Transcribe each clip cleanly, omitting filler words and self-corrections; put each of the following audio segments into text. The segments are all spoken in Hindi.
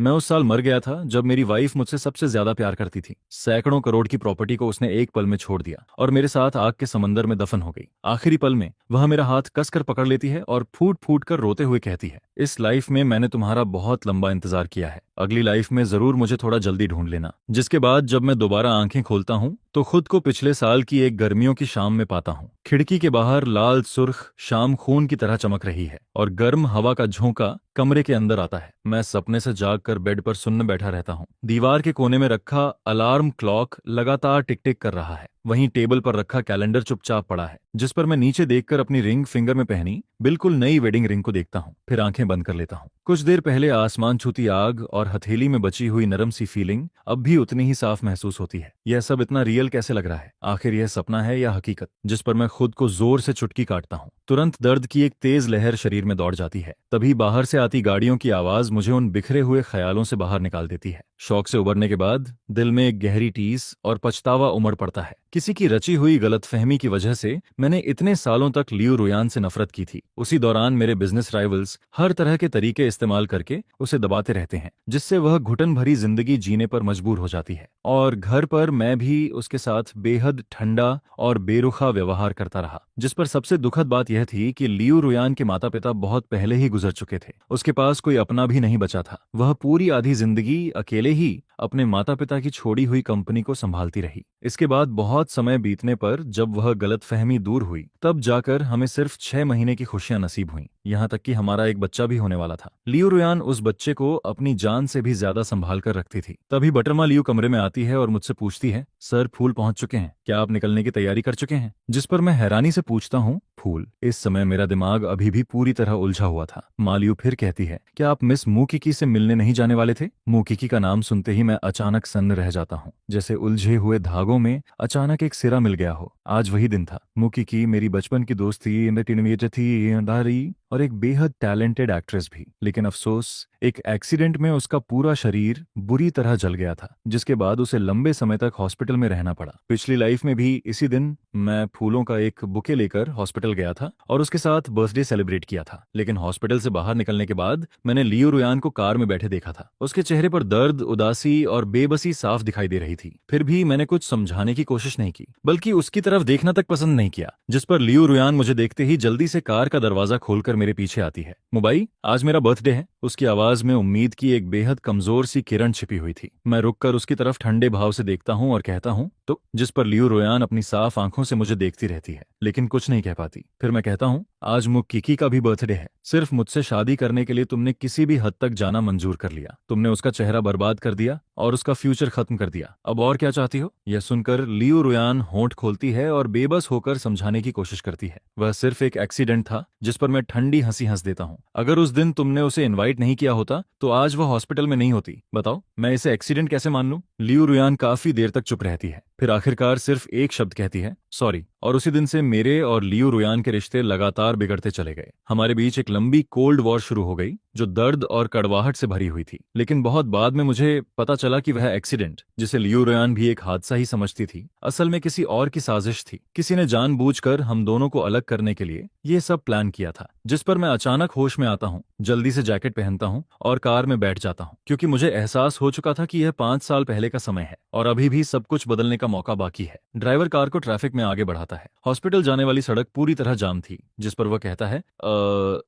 मैं उस साल मर गया था जब मेरी वाइफ मुझसे सबसे ज्यादा प्यार करती थी। सैकड़ों करोड़ की प्रॉपर्टी को उसने एक पल में छोड़ दिया और मेरे साथ आग के समंदर में दफन हो गई। आखिरी पल में वह मेरा हाथ कसकर पकड़ लेती है और फूट फूट कर रोते हुए कहती है, इस लाइफ में मैंने तुम्हारा बहुत लंबा इंतजार किया है, अगली लाइफ में जरूर मुझे थोड़ा जल्दी ढूंढ लेना। जिसके बाद जब मैं दोबारा आंखें खोलता हूँ तो खुद को पिछले साल की एक गर्मियों की शाम में पाता हूँ। खिड़की के बाहर लाल सुर्ख शाम खून की तरह चमक रही है और गर्म हवा का झोंका कमरे के अंदर आता है। मैं सपने से जागकर बेड पर सुन्न बैठा रहता हूँ। दीवार के कोने में रखा अलार्म क्लॉक लगातार टिक टिक कर रहा है। वहीं टेबल पर रखा कैलेंडर चुपचाप पड़ा है, जिस पर मैं नीचे देखकर अपनी रिंग फिंगर में पहनी बिल्कुल नई वेडिंग रिंग को देखता हूँ। फिर आंखें बंद कर लेता हूँ। कुछ देर पहले आसमान छूती आग और हथेली में बची हुई नरम सी फीलिंग अब भी उतनी ही साफ महसूस होती है। यह सब इतना रियल कैसे लग रहा है? आखिर यह सपना है या हकीकत, जिस पर मैं खुद को जोर से चुटकी काटता हूँ। तुरंत दर्द की एक तेज लहर शरीर में दौड़ जाती है। तभी बाहर से आती गाड़ियों की आवाज मुझे उन बिखरे हुए ख्यालों से बाहर निकाल देती है। शौक से उबरने के बाद दिल में एक गहरी टीस और पछतावा उमड़ पड़ता है। किसी की रची हुई गलतफहमी की वजह से मैंने इतने सालों तक लियू रुयान से नफरत की थी। उसी दौरान मेरे बिजनेस राइवल्स हर तरह के तरीके इस्तेमाल करके उसे दबाते रहते हैं, जिससे वह घुटन भरी जिंदगी जीने पर मजबूर हो जाती है। और घर पर मैं भी उसके साथ बेहद ठंडा और बेरुखा व्यवहार करता रहा। जिस पर सबसे दुखद बात यह थी कि लियू रुयान के माता पिता बहुत पहले ही गुजर चुके थे। उसके पास कोई अपना भी नहीं बचा था। वह पूरी आधी जिंदगी अकेले ही अपने माता पिता की छोड़ी हुई कंपनी को संभालती रही। इसके बाद बहुत समय बीतने पर जब वह गलतफहमी दूर हुई, तब जाकर हमें सिर्फ 6 महीने की खुशियां नसीब हुईं। यहाँ तक कि हमारा एक बच्चा भी होने वाला था। लियू रुयान उस बच्चे को अपनी जान से भी ज्यादा संभाल कर रखती थी। तभी बटरमा लियू कमरे में आती है और मुझसे पूछती है, सर फूल पहुंच चुके हैं, क्या आप निकलने की तैयारी कर चुके हैं? जिस पर मैं हैरानी से पूछता हूँ, फूल? इस समय मेरा दिमाग अभी भी पूरी तरह उलझा हुआ था। मालियू फिर कहती है, क्या आप मिस मुकिकी से मिलने नहीं जाने वाले थे? मुकिकी का नाम सुनते ही मैं अचानक सन्न रह जाता हूँ, जैसे उलझे हुए धागों में अचानक एक सिरा मिल गया हो। आज वही दिन था। मुकिकी मेरी बचपन की दोस्त थी, इंटरमीडिएट थी, दारी और एक बेहद टैलेंटेड एक्ट्रेस भी। लेकिन अफसोस, एक एक्सीडेंट में उसका पूरा शरीर बुरी तरह जल गया था, जिसके बाद उसे लंबे समय तक हॉस्पिटल में रहना पड़ा। पिछली लाइफ में भी इसी दिन मैं फूलों का एक बुके लेकर हॉस्पिटल गया था और उसके साथ बर्थडे सेलिब्रेट किया था। लेकिन हॉस्पिटल से बाहर निकलने के बाद मैंने लियो रुयान को कार में बैठे देखा था। उसके चेहरे पर दर्द, उदासी और बेबसी साफ दिखाई दे रही थी। फिर भी मैंने कुछ समझाने की कोशिश नहीं की, बल्कि उसकी तरफ देखना तक पसंद नहीं किया। जिस पर लियो रुयान मुझे देखते ही जल्दी से कार का दरवाजा खोलकर मेरे पीछे आती है। मुबाई, आज मेरा बर्थडे है। उसकी आवाज में उम्मीद की एक बेहद कमजोर सी किरण छिपी हुई थी। मैं रुककर उसकी तरफ ठंडे भाव से देखता हूँ और कहता हूँ, तो? जिस पर लियो रुयान अपनी साफ आंखों से मुझे देखती रहती है, लेकिन कुछ नहीं कह पाती। फिर मैं कहता हूँ, आज मुक्किकी का भी बर्थडे है। सिर्फ मुझसे शादी करने के लिए तुमने किसी भी हद तक जाना मंजूर कर लिया। तुमने उसका चेहरा बर्बाद कर दिया और उसका फ्यूचर खत्म कर दिया। अब और क्या चाहती हो? यह सुनकर लियो रुयान होंठ खोलती है और बेबस होकर समझाने की कोशिश करती है। वह सिर्फ एक एक्सीडेंट था। जिस पर मैं ठंडी हंसी हंस देता हूँ। अगर उस दिन तुमने उसे इनवाइट नहीं किया होता तो आज वह हॉस्पिटल में नहीं होती। बताओ, मैं इसे एक्सीडेंट कैसे मान लूं? लियो रुयान काफी देर तक चुप रहती है, फिर आखिरकार सिर्फ एक शब्द कहती है, सॉरी। और उसी दिन से मेरे और लियो रुयान के रिश्ते लगातार बिगड़ते चले गए। हमारे बीच एक लंबी कोल्ड वॉर शुरू हो गई, जो दर्द और कड़वाहट से भरी हुई थी। लेकिन बहुत बाद में मुझे पता चला कि वह एक्सीडेंट, जिसे लियो रुयान भी एक हादसा ही समझती थी, असल में किसी और की साजिश थी। किसी ने जानबूझकर हम दोनों को अलग करने के लिए ये सब प्लान किया था। जिस पर मैं अचानक होश में आता हूँ, जल्दी से जैकेट पहनता हूँ और कार में बैठ जाता हूँ, क्योंकि मुझे एहसास हो चुका था कि यह 5 साल पहले का समय है और अभी भी सब कुछ बदलने का मौका बाकी है। ड्राइवर कार को ट्रैफिक में आगे बढ़ाता है। हॉस्पिटल जाने वाली सड़क पूरी तरह जाम थी। जिस पर वह कहता है,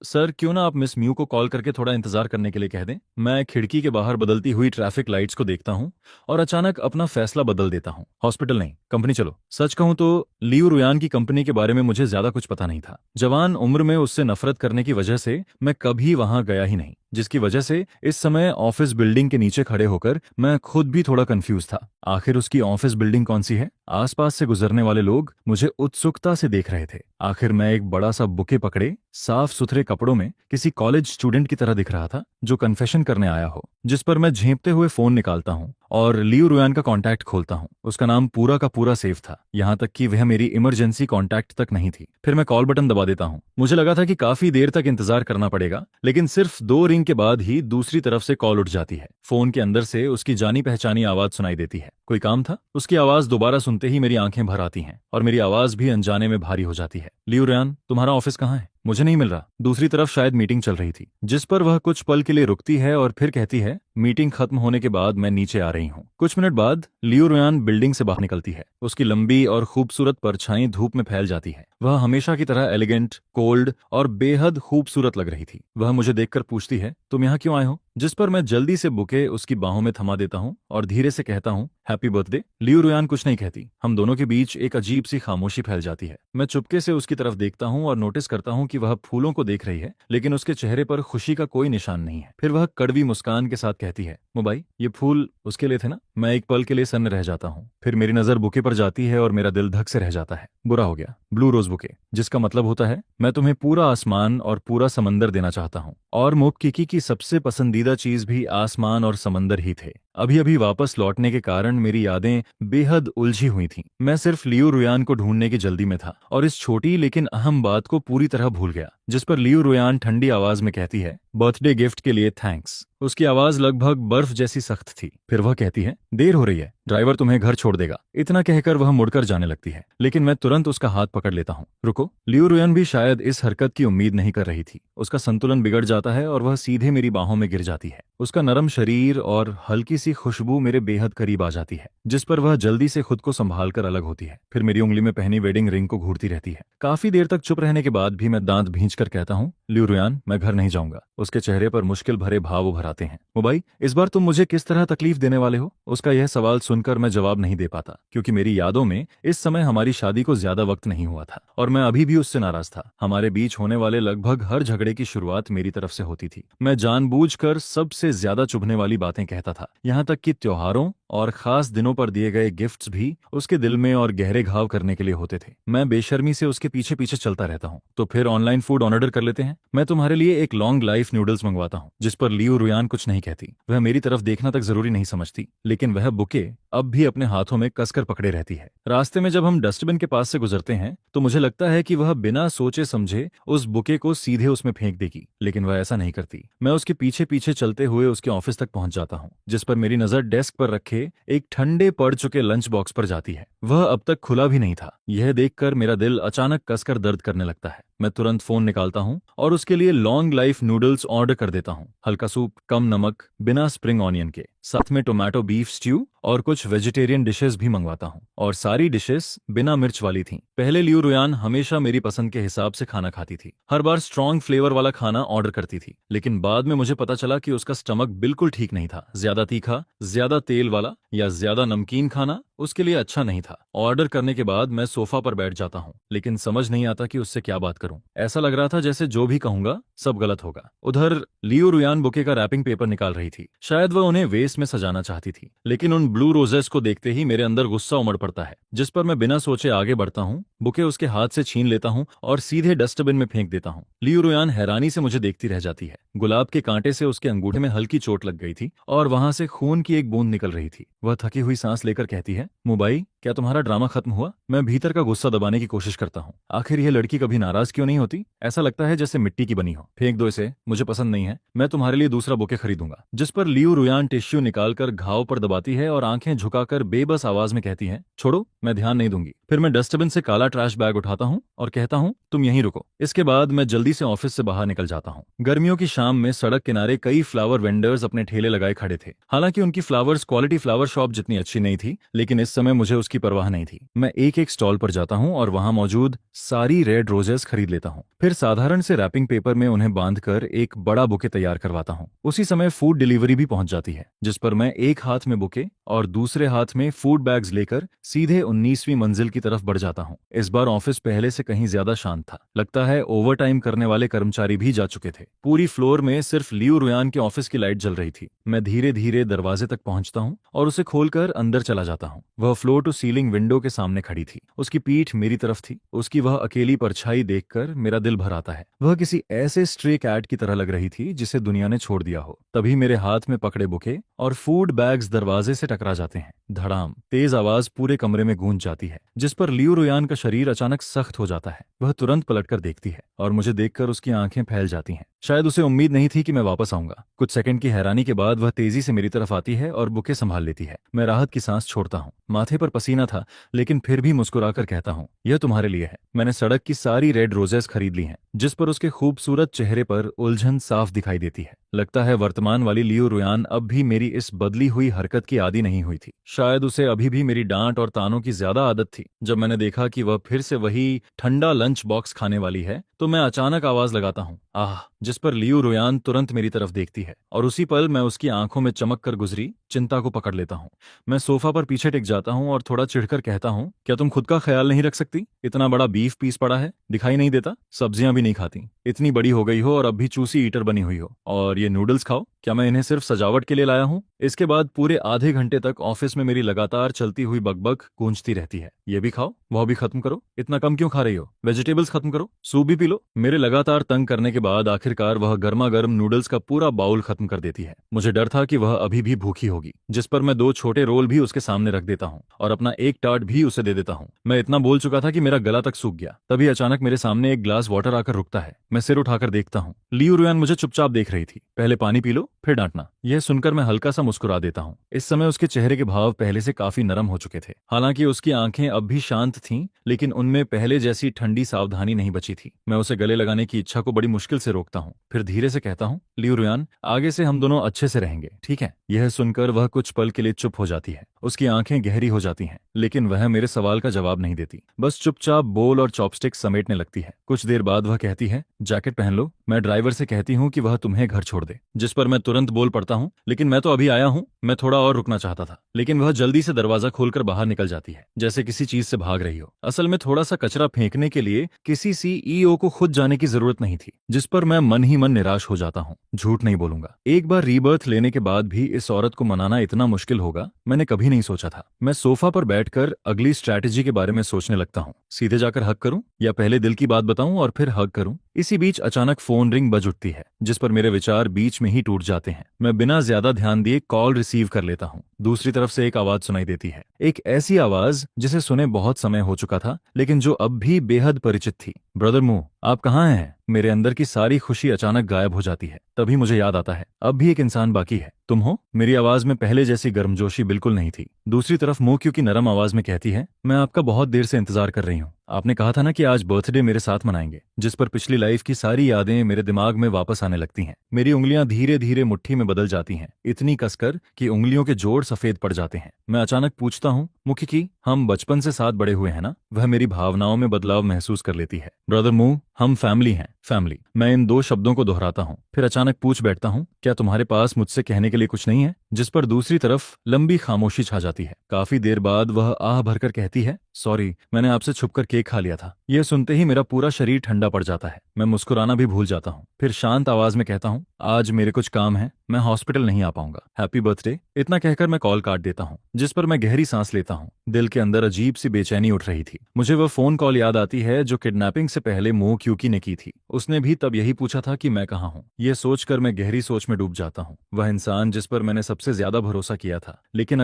सर क्यों ना आप मिस म्यू को कॉल करके थोड़ा इंतजार करने के लिए कह दें। मैं खिड़की के बाहर बदलती हुई ट्रैफिक लाइट्स को देखता हूँ और अचानक अपना फैसला बदल देता हूँ। हॉस्पिटल नहीं, कंपनी चलो। सच कहूँ तो लियो रुयान की कंपनी के बारे में मुझे ज्यादा कुछ पता नहीं था। जवान उम्र में उससे नफरत करने की वजह से मैं कभी वहां गया ही नहीं, जिसकी वजह से इस समय ऑफिस बिल्डिंग के नीचे खड़े होकर मैं खुद भी थोड़ा कंफ्यूज था। आखिर उसकी ऑफिस बिल्डिंग कौन सी है? आसपास से गुजरने वाले लोग मुझे उत्सुकता से देख रहे थे। आखिर मैं एक बड़ा सा बुके पकड़े, साफ सुथरे कपड़ों में किसी कॉलेज स्टूडेंट की तरह दिख रहा था, जो कन्फेशन करने आया हो। जिस पर मैं झेंपते हुए फोन निकालता हूँ और लियो रुयान का कॉन्टैक्ट खोलता हूँ। उसका नाम पूरा का पूरा सेफ था, यहाँ तक कि वह मेरी इमरजेंसी कॉन्टैक्ट तक नहीं थी। फिर मैं कॉल बटन दबा देता हूँ। मुझे लगा था कि काफी देर तक इंतजार करना पड़ेगा, लेकिन सिर्फ 2 रिंग के बाद ही दूसरी तरफ से कॉल उठ जाती है। फोन के अंदर से उसकी जानी पहचानी आवाज सुनाई देती है। कोई काम था? उसकी आवाज दोबारा सुनते ही मेरी आंखें भर आती हैं और मेरी आवाज भी अनजाने में भारी हो जाती है। लियो रुयान, तुम्हारा ऑफिस कहाँ है? मुझे नहीं मिल रहा। दूसरी तरफ शायद मीटिंग चल रही थी, जिस पर वह कुछ पल के लिए रुकती है और फिर कहती है, मीटिंग खत्म होने के बाद मैं नीचे आ रही हूँ। कुछ मिनट बाद लियू रुयान बिल्डिंग से बाहर निकलती है। उसकी लंबी और खूबसूरत परछाई धूप में फैल जाती है। वह हमेशा की तरह एलिगेंट, कोल्ड और बेहद खूबसूरत लग रही थी। वह मुझे देखकर पूछती है, तुम यहाँ क्यों आए हो? जिस पर मैं जल्दी से बुके उसकी बाहों में थमा देता हूँ और धीरे से कहता हूँ, हैप्पी बर्थडे। लियू रुयान कुछ नहीं कहती। हम दोनों के बीच एक अजीब सी खामोशी फैल जाती है। मैं चुपके से उसकी तरफ देखता हूँ और नोटिस करता हूँ कि वह फूलों को देख रही है, लेकिन उसके चेहरे पर खुशी का कोई निशान नहीं है। फिर वह कड़वी मुस्कान के साथ कहती है, मुबाई, ये फूल उसके लिए थे ना? मैं एक पल के लिए सन्न रह जाता हूँ। फिर मेरी नजर बुके पर जाती है और मेरा दिल धक से रह जाता है। बुरा हो गया। ब्लू रोज बुके, जिसका मतलब होता है मैं तुम्हें पूरा आसमान और पूरा समंदर देना चाहता हूँ। और मोपकिकी की सबसे पसंदीदा चीज भी आसमान और समंदर ही थे। अभी अभी वापस लौटने के कारण मेरी यादें बेहद उलझी हुई थीं। मैं सिर्फ लियू रुयान को ढूंढने की जल्दी में था और इस छोटी लेकिन अहम बात को पूरी तरह भूल गया। जिस पर लियू रुयान ठंडी आवाज में कहती है, बर्थडे गिफ्ट के लिए थैंक्स। उसकी आवाज लगभग बर्फ जैसी सख्त थी। फिर वह कहती है, देर हो रही है, ड्राइवर तुम्हें घर छोड़ देगा। इतना कहकर वह मुड़कर जाने लगती है, लेकिन मैं तुरंत उसका हाथ पकड़ लेता हूँ। रुको। लियू रुयान भी शायद इस हरकत की उम्मीद नहीं कर रही थी। उसका संतुलन बिगड़ जाता है और वह सीधे मेरी बाहों में गिर जाती है। उसका नरम शरीर और हल्की सी खुशबू मेरे बेहद करीब आ जाती है, जिस पर वह जल्दी से खुद को संभाल कर अलग होती है। फिर मेरी उंगली में पहनी वेडिंग रिंग को घूरती रहती है। काफी देर तक चुप रहने के बाद भी मैं दांत भींच कर कहता हूँ, लियू रुयान, मैं घर नहीं जाऊंगा। उसके चेहरे पर मुश्किल भरे भाव उभर आते हैं। मुबाई, इस बार तुम मुझे किस तरह तकलीफ देने वाले हो? उसका यह सवाल सुनकर मैं जवाब नहीं दे पाता, क्योंकि मेरी यादों में इस समय हमारी शादी को ज्यादा वक्त नहीं हुआ था और मैं अभी भी उससे नाराज था। हमारे बीच होने वाले लगभग हर झगड़े की शुरुआत मेरी तरफ से होती थी। मैं जानबूझकर सबसे ज्यादा चुभने वाली बातें कहता था, यहाँ तक कि त्योहारों और खास दिनों पर दिए गए गिफ्ट्स भी उसके दिल में और गहरे घाव करने के लिए होते थे। मैं बेशर्मी से उसके पीछे पीछे चलता रहता हूँ। तो फिर ऑनलाइन फूड ऑर्डर कर लेते हैं। मैं तुम्हारे लिए एक लॉन्ग लाइफ नूडल्स मंगवाता हूँ। जिस पर लियू रुयान कुछ नहीं कहती। वह मेरी तरफ देखना तक जरूरी नहीं समझती, लेकिन वह बुके अब भी अपने हाथों में कसकर पकड़े रहती है। रास्ते में जब हम डस्टबिन के पास से गुजरते हैं तो मुझे लगता है कि वह बिना सोचे समझे उस बुके को सीधे उसमें फेंक देगी, लेकिन वह ऐसा नहीं करती। मैं उसके पीछे पीछे चलते हुए उसके ऑफिस तक पहुंच जाता हूँ, जिस पर मेरी नजर डेस्क पर रखे एक ठंडे पड़ चुके लंच बॉक्स पर जाती है। वह अब तक खुला भी नहीं था। यह देखकर मेरा दिल अचानक कसकर दर्द करने लगता है। मैं तुरंत फोन निकालता हूँ और उसके लिए लॉन्ग लाइफ नूडल्स ऑर्डर कर देता हूँ। हल्का सूप, कम नमक, बिना स्प्रिंग ऑनियन के, साथ में टोमेटो बीफ स्ट्यू और कुछ वेजिटेरियन डिशेस भी मंगवाता हूँ। और सारी डिशेस बिना मिर्च वाली थीं। पहले लियू रुयान हमेशा मेरी पसंद के हिसाब से खाना खाती थी। हर बार स्ट्रॉन्ग फ्लेवर वाला खाना ऑर्डर करती थी, लेकिन बाद में मुझे पता चला कि उसका स्टमक बिल्कुल ठीक नहीं था। ज्यादा तीखा, ज्यादा तेल वाला या ज्यादा नमकीन खाना उसके लिए अच्छा नहीं था। ऑर्डर करने के बाद मैं सोफा पर बैठ जाता हूँ, लेकिन समझ नहीं आता कि उससे क्या बात करूं। ऐसा लग रहा था जैसे जो भी कहूंगा सब गलत होगा। उधर लियू रुयान बुके का रैपिंग पेपर निकाल रही थी। शायद वह उन्हें वेस्ट में सजाना चाहती थी, लेकिन उन ब्लू रोजेस को देखते ही मेरे अंदर गुस्सा उमड़ पड़ता है, जिस पर मैं बिना सोचे आगे बढ़ता हूँ। बुके उसके हाथ से छीन लेता हूँ और सीधे डस्टबिन में फेंक देता हूँ। लियू रुयान हैरानी से मुझे देखती रह जाती है। गुलाब के कांटे से उसके अंगूठे में हल्की चोट लग गई थी और वहां से खून की एक बूंद निकल रही थी। वह थकी हुई सांस लेकर कहती है, मुबाई, क्या तुम्हारा ड्रामा खत्म हुआ? मैं भीतर का गुस्सा दबाने की कोशिश करता हूँ। आखिर यह लड़की कभी नाराज क्यों नहीं होती? ऐसा लगता है जैसे मिट्टी की बनी हो। फेंक दो इसे, मुझे पसंद नहीं है। मैं तुम्हारे लिए दूसरा बुके खरीदूंगा। जिस पर लियू रुयान टिश्यू निकालकर घाव पर दबाती है और आंखें झुकाकर बेबस आवाज में कहती है, छोड़ो, मैं ध्यान नहीं दूंगी। फिर मैं डस्टबिन से काला ट्रैश बैग उठाता हूँ और कहता हूँ, तुम यहीं रुको। इसके बाद मैं जल्दी से ऑफिस से बाहर निकल जाता हूँ। गर्मियों की शाम में सड़क किनारे कई फ्लावर वेंडर्स अपने ठेले लगाए खड़े थे। हालांकि उनकी फ्लावर्स क्वालिटी फ्लावर शॉप जितनी अच्छी नहीं थी, लेकिन इस समय मुझे उसकी परवाह नहीं थी। मैं एक एक स्टॉल पर जाता हूँ और वहां मौजूद सारी रेड रोजेस खरीद लेता हूँ। फिर साधारण से रैपिंग पेपर में उन्हें बांधकर एक बड़ा बुके तैयार करवाता हूँ। उसी समय फूड डिलीवरी भी पहुंच जाती है, जिस पर मैं एक हाथ में बुके और दूसरे हाथ में फूड बैग्स लेकर सीधे 19वीं मंजिल की तरफ बढ़ जाता हूँ। इस बार ऑफिस पहले से कहीं ज्यादा शांत था। लगता है ओवर टाइम करने वाले कर्मचारी भी जा चुके थे। पूरी फ्लोर में सिर्फ लियू रुयान के ऑफिस की लाइट जल रही थी। मैं धीरे धीरे दरवाजे तक पहुंचता हूँ और उसे खोलकर अंदर चला जाता हूँ। वह फ्लोर टू सीलिंग विंडो के सामने खड़ी थी। उसकी पीठ मेरी तरफ थी। उसकी वह अकेली परछाई देखकर मेरा दिल भर आता है। वह किसी ऐसे स्ट्रे कैट की तरह लग रही थी जिसे दुनिया ने छोड़ दिया हो। तभी मेरे हाथ में पकड़े बुके और फूड बैग्स दरवाजे से टकरा जाते हैं। धड़ाम, तेज आवाज पूरे कमरे में गूंज जाती है, जिस पर लियू रुयान का शरीर अचानक सख्त हो जाता है। वह तुरंत पलटकर देखती है और मुझे देखकर उसकी आंखें फैल जाती हैं। शायद उसे उम्मीद नहीं थी कि मैं वापस आऊंगा। कुछ सेकंड की हैरानी के बाद वह तेजी से मेरी तरफ आती है और बुके संभाल लेती है। मैं राहत की सांस छोड़ता हूँ। माथे पर पसीना पसीना था, लेकिन फिर भी मुस्कुराकर कहता हूँ, यह तुम्हारे लिए है। मैंने सड़क की सारी रेड रोजेस खरीद ली हैं, जिस पर उसके खूबसूरत चेहरे पर उलझन साफ दिखाई देती है। लगता है वर्तमान वाली लियो रुयान अब भी मेरी इस बदली हुई हरकत की आदी नहीं हुई थी। शायद उसे अभी भी मेरी डांट और तानों की ज्यादा आदत थी। जब मैंने देखा कि वह फिर से वही ठंडा लंच बॉक्स खाने वाली है, तो मैं अचानक आवाज लगाता हूँ, आह, जिस पर लियो रुयान तुरंत मेरी तरफ देखती है और उसी पल मैं उसकी आंखों में चमक कर गुजरी चिंता को पकड़ लेता हूँ। मैं सोफा पर पीछे टिक जाता हूँ और थोड़ा चिढ़कर कहता हूँ, क्या तुम खुद का ख्याल नहीं रख सकती? इतना बड़ा बीफ पीस पड़ा है, दिखाई नहीं देता? सब्जियां भी नहीं खाती, इतनी बड़ी हो गई हो और अब भी चूसी ईटर बनी हुई हो, और ये नूडल्स खाओ, क्या मैं इन्हें सिर्फ सजावट के लिए लाया हूँ? इसके बाद पूरे आधे घंटे तक ऑफिस में मेरी लगातार चलती हुई बकबक गूंजती रहती है। ये भी खाओ, वह भी खत्म करो, इतना कम क्यों खा रही हो? वेजिटेबल्स खत्म करो, सूप भी पी लो। मेरे लगातार तंग करने के बाद आखिरकार वह गर्मा गर्म नूडल्स का पूरा बाउल खत्म कर देती है। मुझे डर था कि वह अभी भी भूखी होगी, जिस पर मैं 2 छोटे रोल भी उसके सामने रख देता हूँ और अपना एक टार्ट भी उसे दे देता हूँ। मैं इतना बोल चुका था कि मेरा गला तक सूख गया। तभी अचानक मेरे सामने एक ग्लास वाटर आकर रुकता है। मैं सिर उठाकर देखता हूँ, लियो रुयान मुझे चुपचाप देख रही थी। पहले पानी पी लो, फिर डांटना। यह सुनकर मैं हल्का सा मुस्कुरा देता हूँ। इस समय उसके चेहरे के भाव पहले से काफी नरम हो चुके थे। हालांकि उसकी आंखें अब भी शांत थीं, लेकिन उनमें पहले जैसी ठंडी सावधानी नहीं बची थी। मैं उसे गले लगाने की इच्छा को बड़ी मुश्किल से रोकता हूँ, फिर धीरे से कहता हूँ, लियो रुयान, आगे से हम दोनों अच्छे से रहेंगे, ठीक है? यह सुनकर वह कुछ पल के लिए चुप हो जाती है। उसकी आंखें गहरी हो जाती हैं, लेकिन वह मेरे सवाल का जवाब नहीं देती, बस चुपचाप बोल और चॉपस्टिक समेटने लगती है। कुछ देर बाद वह कहती है, जैकेट पहन लो। मैं ड्राइवर से कहती हूँ कि वह तुम्हें घर छोड़ दे, जिस पर मैं तुरंत बोल पड़ता हूँ, लेकिन मैं तो अभी आया हूँ। मैं थोड़ा और रुकना चाहता था, लेकिन वह जल्दी से दरवाजा खोलकर बाहर निकल जाती है, जैसे किसी चीज से भाग रही हो। असल में थोड़ा सा कचरा फेंकने के लिए किसी सीईओ को खुद जाने की जरूरत नहीं थी, जिस पर मैं मन ही मन निराश हो जाता हूँ। झूठ नहीं बोलूंगा, एक बार रीबर्थ लेने के बाद भी इस औरत को मनाना इतना मुश्किल होगा, मैंने कभी नहीं सोचा था। मैं सोफा पर बैठकर अगली स्ट्रैटेजी के बारे में सोचने लगता हूँ। सीधे जाकर हक करूं या पहले दिल की बात बताऊं और फिर हक करूं? इसी बीच अचानक फोन रिंग बज उठती है, जिस पर मेरे विचार बीच में ही टूट जाते हैं। मैं बिना ज्यादा ध्यान दिए कॉल रिसीव कर लेता हूँ। दूसरी तरफ से एक आवाज सुनाई देती है, एक ऐसी आवाज जिसे सुने बहुत समय हो चुका था, लेकिन जो अब भी बेहद परिचित थी। ब्रदर मू, आप कहाँ हैं? मेरे अंदर की सारी खुशी अचानक गायब हो जाती है। तभी मुझे याद आता है, अब भी एक इंसान बाकी है। तुम हो? मेरी आवाज में पहले जैसी गर्मजोशी बिल्कुल नहीं थी। दूसरी तरफ मुंह क्योंकि नरम आवाज में कहती है, मैं आपका बहुत देर से इंतजार कर रही हूँ। आपने कहा था ना कि आज बर्थडे मेरे साथ मनाएंगे, जिस पर पिछली लाइफ की सारी यादें मेरे दिमाग में वापस आने लगती हैं। मेरी उंगलियां धीरे धीरे मुट्ठी में बदल जाती हैं, इतनी कसकर कि उंगलियों के जोड़ सफेद पड़ जाते हैं। मैं अचानक पूछता हूँ, मुखी की, हम बचपन से साथ बड़े हुए हैं ना? वह मेरी भावनाओं में बदलाव महसूस कर लेती है। ब्रदर मू, हम फैमिली हैं, फैमिली। मैं इन 2 शब्दों को दोहराता हूँ, फिर अचानक पूछ बैठता हूँ, क्या तुम्हारे पास मुझसे कहने के लिए कुछ नहीं है? जिस पर दूसरी तरफ लंबी खामोशी छा जाती है। काफी देर बाद वह आह भरकर कहती है, सॉरी, मैंने आपसे छुपकर केक खा लिया था। यह सुनते ही मेरा पूरा शरीर ठंडा पड़ जाता है। मैं मुस्कुराना भी भूल जाता हूँ। फिर शांत आवाज में कहता हूँ, आज मेरे कुछ काम है, मैं हॉस्पिटल नहीं आ पाऊंगा। Happy birthday. इतना कहकर मैं कॉल काट देता हूँ, जिस पर मैं गहरी सांस लेता हूँ। दिल के अंदर अजीब सी बेचैनी उठ रही थी। मुझे वह फोन कॉल याद आती है जो किडनैपिंग से पहले मो क्यूकी ने की थी। उसने भी तब यही पूछा था कि मैं कहाँ हूँ। ये सोचकर मैं गहरी सोच में डूब जाता हूँ। वह इंसान जिस पर मैंने सबसे ज्यादा भरोसा किया था, लेकिन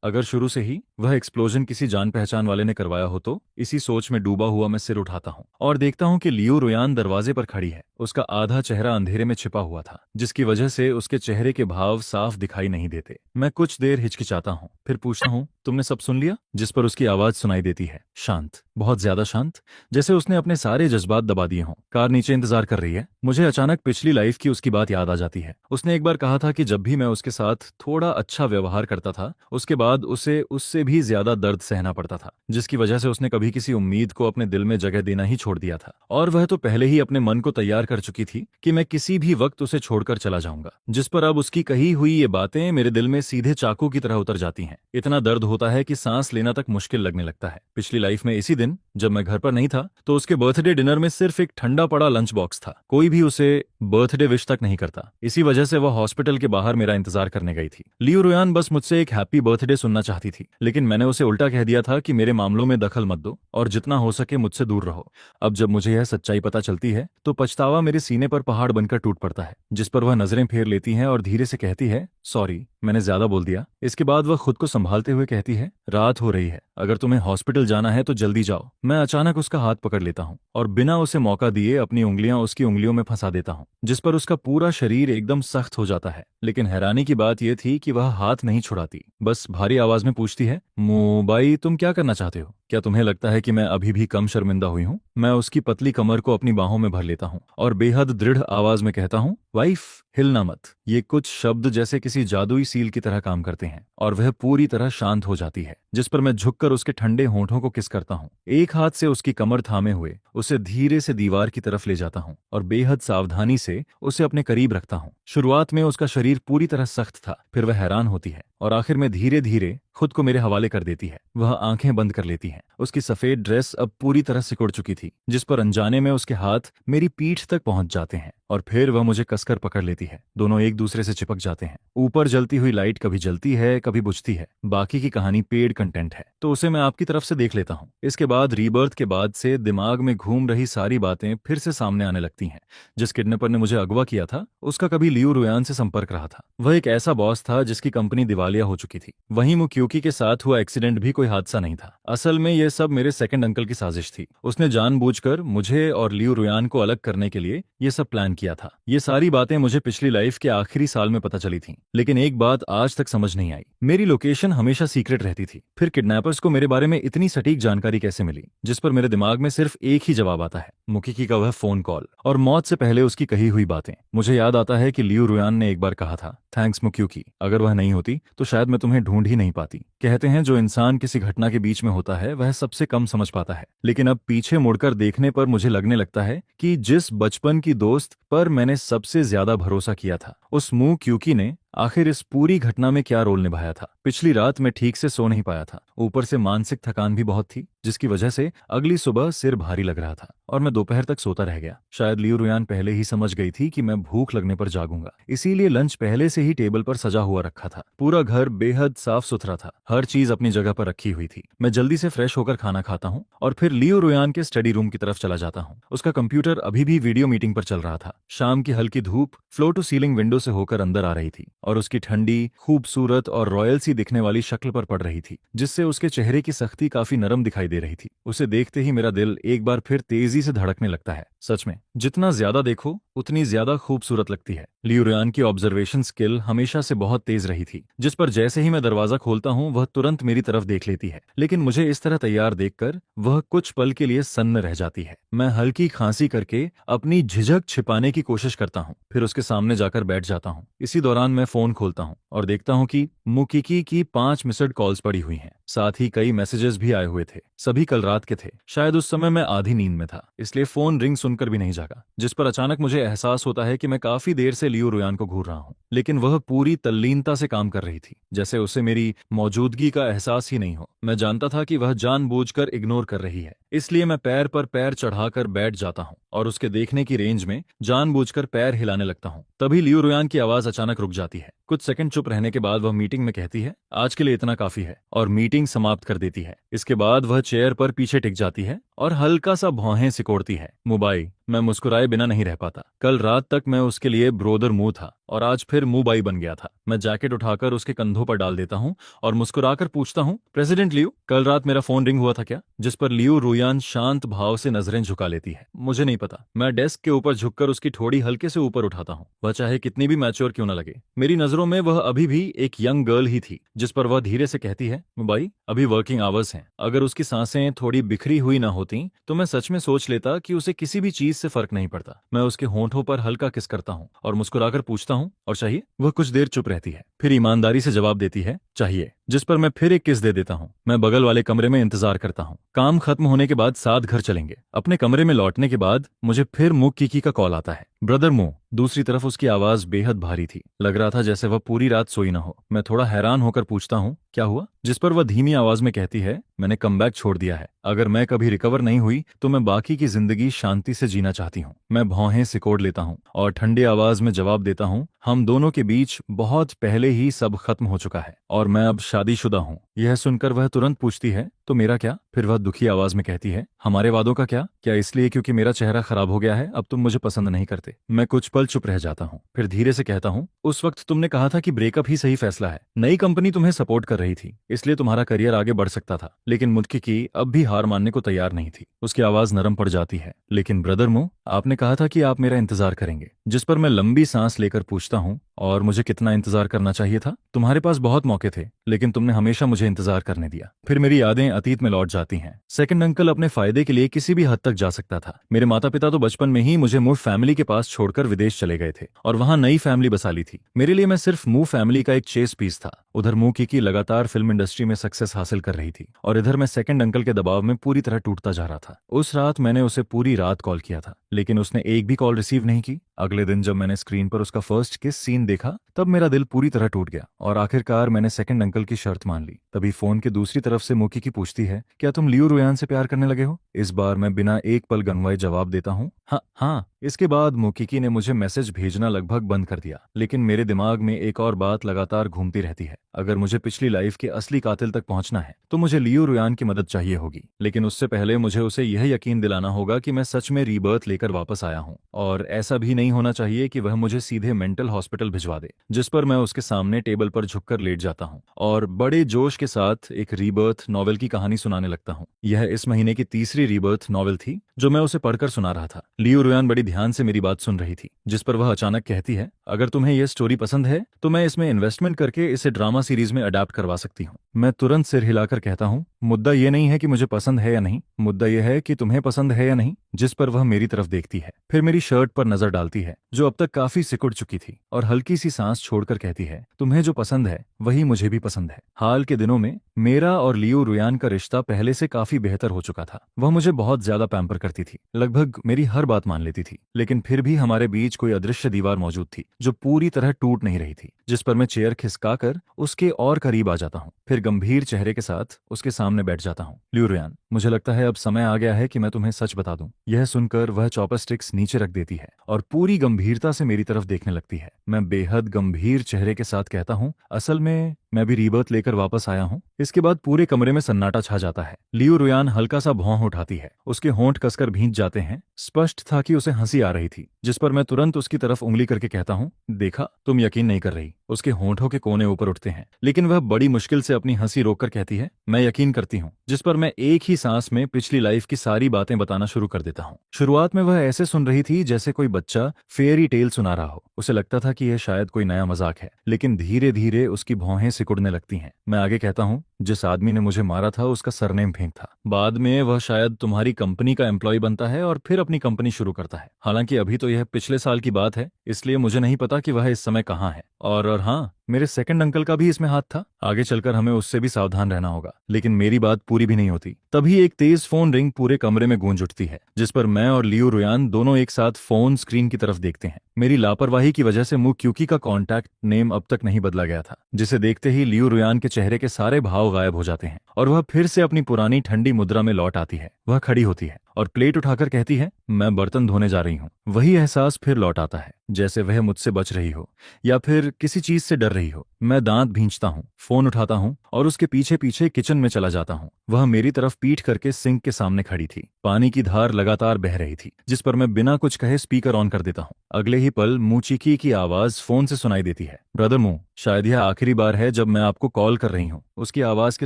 अगर शुरू से ही वह एक्सप्लोजन किसी जान पहचान वाले ने करवाया हो तो? इसी सोच में डूबा हुआ मैं सिर उठाता हूँ और देखता हूँ कि लियो रुयान दरवाजे पर खड़ी है। उसका आधा चेहरा अंधेरे में छिपा हुआ था, जिसकी वजह से उसके चेहरे के भाव साफ दिखाई नहीं देते। मैं कुछ देर हिचकिचाता हूँ, फिर पूछता हूँ, तुमने सब सुन लिया? जिस पर उसकी आवाज सुनाई देती है, शांत, बहुत ज्यादा शांत, जैसे उसने अपने सारे जज्बात दबा दिए हों। कार नीचे इंतजार कर रही है। मुझे अचानक पिछली लाइफ की उसकी बात याद आ जाती है। उसने एक बार कहा था कि जब भी मैं उसके साथ थोड़ा अच्छा व्यवहार करता था, उसके बाद उसे उससे भी ज्यादा दर्द सहना पड़ता था, जिसकी वजह से उसने कभी किसी उम्मीद को अपने दिल में जगह देना ही छोड़ दिया था। और वह तो पहले ही अपने मन को तैयार कर चुकी थी कि मैं किसी भी वक्त उसे छोड़कर चला जाऊंगा। जिस पर अब उसकी कही हुई ये बातें मेरे दिल में सीधे चाकू की तरह उतर जाती हैं। इतना दर्द होता है कि सांस लेना तक मुश्किल लगने लगता है। पिछली लाइफ में इसी दिन जब मैं घर पर नहीं था, तो उसके बर्थडे डिनर में सिर्फ एक ठंडा पड़ा लंच बॉक्स था। कोई भी उसे बर्थडे विश तक नहीं करता। इसी वजह से वह हॉस्पिटल के बाहर मेरा इंतजार करने गई थी। लियो रुयान बस मुझसे एक हैप्पी बर्थडे सुनना चाहती थी, लेकिन मैंने उसे उल्टा कह दिया था कि मेरे मामलों में दखल मत दो और जितना हो सके मुझसे दूर रहो। अब जब मुझे यह सच्चाई पता चलती है तो पछतावा मेरे सीने पर पहाड़ बनकर टूट पड़ता है, जिस पर वह नजरें फेर लेती हैं और धीरे से कहती है, सॉरी, मैंने ज्यादा बोल दिया। इसके बाद वह खुद को संभालते हुए कहती है, रात हो रही है, अगर तुम्हें हॉस्पिटल जाना है तो जल्दी जाओ। मैं अचानक उसका हाथ पकड़ लेता हूँ और बिना उसे मौका दिए अपनी उंगलियां उसकी उंगलियों में फंसा देता हूँ, जिस पर उसका पूरा शरीर एकदम सख्त हो जाता है। लेकिन हैरानी की बात यह थी कि वह हाथ नहीं छुड़ाती, बस भारी आवाज में पूछती है, मुबाई तुम क्या करना चाहते हो? क्या तुम्हें लगता है कि मैं अभी भी कम शर्मिंदा हुई हूँ? मैं उसकी पतली कमर को अपनी बाहों में भर लेता हूँ और बेहद दृढ़ आवाज में कहता हूँ, वाइफ हिलना मत। ये कुछ शब्द जैसे किसी जादुई सील की तरह काम करते हैं और वह पूरी तरह शांत हो जाती है, जिस पर मैं झुककर उसके ठंडे होंठों को किस करता हूँ। एक हाथ से उसकी कमर थामे हुए उसे धीरे से दीवार की तरफ ले जाता हूँ और बेहद सावधानी से उसे अपने करीब रखता हूँ। शुरुआत में उसका शरीर पूरी तरह सख्त था, फिर वह हैरान होती है और आखिर में धीरे धीरे खुद को मेरे हवाले कर देती है। वह आंखें बंद कर लेती है। उसकी सफेद ड्रेस अब पूरी तरह सिकुड़ चुकी थी, जिस पर अनजाने में उसके हाथ मेरी पीठ तक पहुंच जाते हैं और फिर वह मुझे कसकर पकड़ लेती है। दोनों एक दूसरे से चिपक जाते हैं। ऊपर जलती हुई लाइट कभी जलती है कभी बुझती है। बाकी की कहानी पेड कंटेंट है, तो उसे मैं आपकी तरफ से देख लेता हूँ। इसके बाद रीबर्थ के बाद से दिमाग में घूम रही सारी बातें फिर से सामने आने लगती हैं। जिस किडनैपर ने मुझे अगवा किया था उसका कभी लियू रुयान से संपर्क रहा था। वह एक ऐसा बॉस था जिसकी कंपनी दिवालिया हो चुकी थी। वहीं मुक्यूकी के साथ हुआ एक्सीडेंट भी कोई हादसा नहीं था। असल में यह सब मेरे सेकंड अंकल की साजिश थी। उसने जानबूझकर मुझे और लियू रुयान को अलग करने के लिए ये सब प्लान किया था। ये सारी बातें मुझे पिछली लाइफ के आखिरी साल में पता चली थीं, लेकिन एक बात आज तक समझ नहीं आई, मेरी लोकेशन हमेशा सीक्रेट रहती थी। फिर किडनैपर्स को मेरे बारे में इतनी सटीक जानकारी कैसे मिली, जिस पर मेरे दिमाग में सिर्फ एक ही जवाब आता है, मुकीकी का वह फोन कॉल और मौत से पहले उसकी कही हुई बातें। मुझे याद आता है कि लियू रुयान ने एक बार कहा था, थैंक्स मुक्यूकी, अगर वह नहीं होती तो शायद मैं तुम्हें ढूंढ ही नहीं पाती। कहते हैं जो इंसान किसी घटना के बीच में होता है वह सबसे कम समझ पाता है, लेकिन अब पीछे मुड़कर देखने पर मुझे लगने लगता है कि जिस बचपन की दोस्त पर मैंने सबसे ज्यादा भरोसा किया था, उस मुक्यूकी ने आखिर इस पूरी घटना में क्या रोल निभाया था। पिछली रात मैं ठीक से सो नहीं पाया था, ऊपर से मानसिक थकान भी बहुत थी, जिसकी वजह से अगली सुबह सिर भारी लग रहा था और मैं दोपहर तक सोता रह गया। शायद लियू रुयान पहले ही समझ गई थी कि मैं भूख लगने पर जागूंगा, इसीलिए लंच पहले से ही टेबल पर सजा हुआ रखा था। पूरा घर बेहद साफ सुथरा था, हर चीज अपनी जगह पर रखी हुई थी। मैं जल्दी से फ्रेश होकर खाना खाता हूँ और फिर लियू रुयान के स्टडी रूम की तरफ चला जाता हूँ। उसका कंप्यूटर अभी भी वीडियो मीटिंग पर चल रहा था। शाम की हल्की धूप फ्लोर टू सीलिंग विंडो से होकर अंदर आ रही थी और उसकी ठंडी, खूबसूरत और रॉयल सी दिखने वाली शक्ल पर पड़ रही थी, जिससे उसके चेहरे की सख्ती काफी नरम दिखाई दे रही थी। उसे देखते ही मेरा दिल एक बार फिर तेजी से धड़कने लगता है। सच में जितना ज्यादा देखो उतनी ज्यादा खूबसूरत लगती है। लियू रुयान की ऑब्जर्वेशन स्किल हमेशा से बहुत तेज रही थी, जिस पर जैसे ही मैं दरवाजा खोलता हूँ वह तुरंत मेरी तरफ देख लेती है। लेकिन मुझे इस तरह तैयार देखकर वह कुछ पल के लिए सन्न रह जाती है। मैं हल्की खांसी करके अपनी झिझक छिपाने की कोशिश करता हूँ, फिर उसके सामने जाकर बैठ जाता हूँ। इसी दौरान मैं फोन खोलता हूँ और देखता हूँ कि मुकीकी की 5 मिस्ड कॉल्स पड़ी हुई हैं। साथ ही कई मैसेजेस भी आए हुए थे, सभी कल रात के थे। शायद उस समय मैं आधी नींद में था, इसलिए फोन रिंग सुनकर भी नहीं जागा, जिस पर अचानक मुझे एहसास होता है कि मैं काफी देर से लियू रुयान को घूर रहा हूँ, लेकिन वह पूरी तल्लीनता से काम कर रही थी, जैसे उसे मेरी मौजूदगी का एहसास ही नहीं हो। मैं जानता था कि वह जानबूझकर इग्नोर कर रही है, इसलिए मैं पैर पर पैर चढ़ाकर बैठ जाता हूँ और उसके देखने की रेंज में जानबूझकर पैर हिलाने लगता हूँ। तभी लियू रुयान की आवाज अचानक रुक जाती है। कुछ सेकंड चुप रहने के बाद वह मीटिंग में कहती है, आज के लिए इतना काफी है, और मीटिंग समाप्त कर देती है। इसके बाद वह चेयर पर पीछे टिक जाती है और हल्का सा भौहें सिकोड़ती है। मुबाई, मैं मुस्कुराए बिना नहीं रह पाता। कल रात तक मैं उसके लिए ब्रोदर मुंह था और आज फिर मुबाई बन गया था। मैं जैकेट उठाकर उसके कंधों पर डाल देता हूँ और मुस्कुराकर पूछता हूँ, प्रेसिडेंट लियू, कल रात मेरा फोन रिंग हुआ था क्या? जिस पर लियू रुयान शांत भाव से नजरें झुका लेती है। मुझे नहीं पता। मैं डेस्क के ऊपर झुककर उसकी ठोड़ी हल्के से ऊपर उठाता हूँ। वह चाहे कितनी भी मैच्योर क्यों न लगे, मेरी नजरों में वह अभी भी एक यंग गर्ल ही थी। जिस पर वह धीरे से कहती है, मुबाई, अभी वर्किंग आवर्स हैं। अगर उसकी सांसें थोड़ी बिखरी हुई ना होती तो मैं सच में सोच लेता कि उसे किसी भी चीज से फर्क नहीं पड़ता। मैं उसके होंठों पर हल्का किस करता हूँ और मुस्कुराकर पूछता हूँ, और चाहिए? वह कुछ देर चुप रहती है, फिर ईमानदारी से जवाब देती है, चाहिए। जिस पर मैं फिर एक किस दे देता हूँ। मैं बगल वाले कमरे में इंतजार करता हूँ। काम खत्म होने के बाद साथ घर चलेंगे। अपने कमरे में लौटने के बाद मुझे फिर मुक्कीकी का कॉल आता है, ब्रदर मो। दूसरी तरफ उसकी आवाज बेहद भारी थी। लग रहा था जैसे वह पूरी रात सोई ना हो। मैं थोड़ा हैरान होकर पूछता हूँ, क्या हुआ? जिस पर वह धीमी आवाज में कहती है, मैंने कमबैक छोड़ दिया है। अगर मैं कभी रिकवर नहीं हुई तो मैं बाकी की जिंदगी शांति से जीना चाहती हूँ। मैं भौहें सिकोड़ लेता हूँ और ठंडी आवाज में जवाब देता हूँ, हम दोनों के बीच बहुत पहले ही सब खत्म हो चुका है और मैं अब शादीशुदा हूँ। यह सुनकर वह तुरंत पूछती है, तो मेरा क्या? फिर वह दुखी आवाज में कहती है, हमारे वादों का क्या इसलिए क्योंकि मेरा चेहरा खराब हो गया है अब तुम मुझे पसंद नहीं करते? मैं कुछ पल चुप रह जाता हूँ, फिर धीरे से कहता हूँ, उस वक्त तुमने कहा था कि ब्रेकअप ही सही फैसला है। नई कंपनी तुम्हें सपोर्ट कर रही थी, इसलिए तुम्हारा करियर आगे बढ़ सकता था। लेकिन मुत्किकी अब भी हार मानने को तैयार नहीं थी। उसकी आवाज नरम पड़ जाती है, लेकिन ब्रदर मो, आपने कहा था कि आप मेरा इंतजार करेंगे। जिस पर मैं लंबी सांस लेकर पूछता हूँ, और मुझे कितना इंतजार करना चाहिए था? तुम्हारे पास बहुत मौके थे, लेकिन तुमने हमेशा मुझे इंतजार करने दिया। फिर मेरी यादें अतीत में लौट जाती हैं। सेकंड अंकल अपने फायदे के लिए किसी भी हद तक जा सकता था। मेरे माता पिता तो बचपन में ही मुझे मूर फैमिली के पास छोड़कर विदेश चले गए थे और वहां नई फैमिली बसा ली थी। मेरे लिए मैं सिर्फ मूव फैमिली का एक चेस पीस था। उधर मुंह की लगातार फिल्म इंडस्ट्री में सक्सेस हासिल कर रही थी और इधर मैं सेकंड अंकल के दबाव में पूरी तरह टूटता जा रहा था। उस रात मैंने उसे पूरी रात कॉल किया था, लेकिन उसने एक भी कॉल रिसीव नहीं की। अगले दिन जब मैंने स्क्रीन पर उसका फर्स्ट किस सीन देखा, तब मेरा दिल पूरी तरह टूट गया और आखिरकार मैंने सेकंड अंकल की शर्त मान ली। तभी फोन के दूसरी तरफ से मोकी की पूछती है, क्या तुम लियो रुयान से प्यार करने लगे हो? इस बार मैं बिना एक पल गंवाए जवाब देता हूँ, हाँ हाँ। इसके बाद मोकिकी ने मुझे मैसेज भेजना लगभग बंद कर दिया, लेकिन मेरे दिमाग में एक और बात लगातार घूमती रहती है। अगर मुझे पिछली लाइफ के असली कातिल तक पहुंचना है तो मुझे लियो रुयान की मदद चाहिए होगी, लेकिन उससे पहले मुझे उसे यह यकीन दिलाना होगा कि मैं सच में रीबर्थ लेकर वापस आया हूं। और ऐसा भी नहीं होना चाहिए कि वह मुझे सीधे मेंटल हॉस्पिटल भिजवा दे, जिस पर मैं उसके सामने टेबल पर झुककर लेट जाता हूं और बड़े जोश के साथ एक रीबर्थ नॉवेल की कहानी सुनाने लगता हूं। यह इस महीने की तीसरी रीबर्थ नॉवेल थी जो मैं उसे पढ़कर सुना रहा था। लियो रुयान बड़ी ध्यान से मेरी बात सुन रही थी, जिस पर वह अचानक कहती है, अगर तुम्हें यह स्टोरी पसंद है तो मैं इसमें इन्वेस्टमेंट करके इसे ड्रामा सीरीज में अडेप्ट करवा सकती हूँ। मैं तुरंत सिर हिलाकर कहता हूँ, मुद्दा ये नहीं है कि मुझे पसंद है या नहीं, मुद्दा यह है कि तुम्हें पसंद है या नहीं। जिस पर वह मेरी तरफ देखती है, फिर मेरी शर्ट पर नजर डालती है जो अब तक काफी सिकुड़ चुकी थी, और हल्की सी सांस छोड़कर कहती है, तुम्हें जो पसंद है वही मुझे भी पसंद है। हाल के दिनों में मेरा और लियो रुयान का रिश्ता पहले से काफी बेहतर हो चुका था। वह मुझे बहुत ज्यादा पैम्पर करती थी, लगभग मेरी हर बात मान लेती थी, लेकिन फिर भी हमारे बीच कोई अदृश्य दीवार मौजूद थी जो पूरी तरह टूट नहीं रही थी। जिस पर मैं चेयर खिसकाकर उसके और करीब आ जाता हूँ, फिर गंभीर चेहरे के साथ उसके सामने बैठ जाता हूँ। लियो रुयान, मुझे लगता है अब समय आ गया है कि मैं तुम्हें सच बता दूं। यह सुनकर वह चॉपस्टिक्स नीचे रख देती है और पूरी गंभीरता से मेरी तरफ देखने लगती है। मैं बेहद गंभीर चेहरे के साथ कहता हूँ, असल में मैं भी रीबर्थ लेकर वापस आया हूँ। इसके बाद पूरे कमरे में सन्नाटा छा जाता है। लियो रुयान हल्का सा भौं उठाती है, उसके होंठ कसकर भींच जाते हैं। स्पष्ट था कि उसे हंसी आ रही थी, जिस पर मैं तुरंत उसकी तरफ उंगली करके कहता हूँ, देखा, तुम यकीन नहीं कर रही। उसके होंठों के कोने ऊपर उठते हैं, लेकिन वह बड़ी मुश्किल से अपनी हंसी रोककर कहती है, मैं यकीन करती हूँ। जिस पर मैं एक ही सांस में पिछली लाइफ की सारी बातें बताना शुरू कर देता हूँ। शुरुआत में वह ऐसे सुन रही थी जैसे कोई बच्चा फेयरी टेल सुना रहा हो। उसे लगता था कि यह शायद कोई नया मजाक है, लेकिन धीरे धीरे उसकी भौहें सिकुड़ने लगती हैं। मैं आगे कहता हूँ, जिस आदमी ने मुझे मारा था उसका सरनेम फेंक था। बाद में वह शायद तुम्हारी कंपनी का एम्प्लॉय बनता है और फिर अपनी कंपनी शुरू करता है। हालांकि अभी तो यह पिछले साल की बात है, इसलिए मुझे नहीं पता कि वह इस समय कहाँ है। और हाँ, मेरे सेकंड अंकल का भी इसमें हाथ था। आगे चलकर हमें उससे भी सावधान रहना होगा। लेकिन मेरी बात पूरी भी नहीं होती, तभी एक तेज फोन रिंग पूरे कमरे में गूंज उठती है, जिस पर मैं और लियो रुयान दोनों एक साथ फोन स्क्रीन की तरफ देखते हैं। मेरी लापरवाही की वजह से मुंह क्यूकी का कॉन्टैक्ट नेम अब तक नहीं बदला गया था, जिसे देखते ही लियो रुयान के चेहरे के सारे भाव गायब हो जाते हैं और वह फिर से अपनी पुरानी ठंडी मुद्रा में लौट आती है। वह खड़ी होती है और प्लेट उठाकर कहती है, मैं बर्तन धोने जा रही हूँ। वही एहसास फिर लौट आता है, जैसे वह मुझसे बच रही हो या फिर किसी चीज से डर रही हो। मैं दांत भींचता हूँ, फोन उठाता हूँ और उसके पीछे पीछे किचन में चला जाता हूँ। वह मेरी तरफ पीठ करके सिंक के सामने खड़ी थी। पानी की धार लगातार बह रही थी, जिस पर मैं बिना कुछ कहे स्पीकर ऑन कर देता हूँ। अगले ही पल मूचीकी की आवाज फोन से सुनाई देती है, ब्रदर मू, शायद यह आखिरी बार है जब मैं आपको कॉल कर रही हूँ। उसकी आवाज के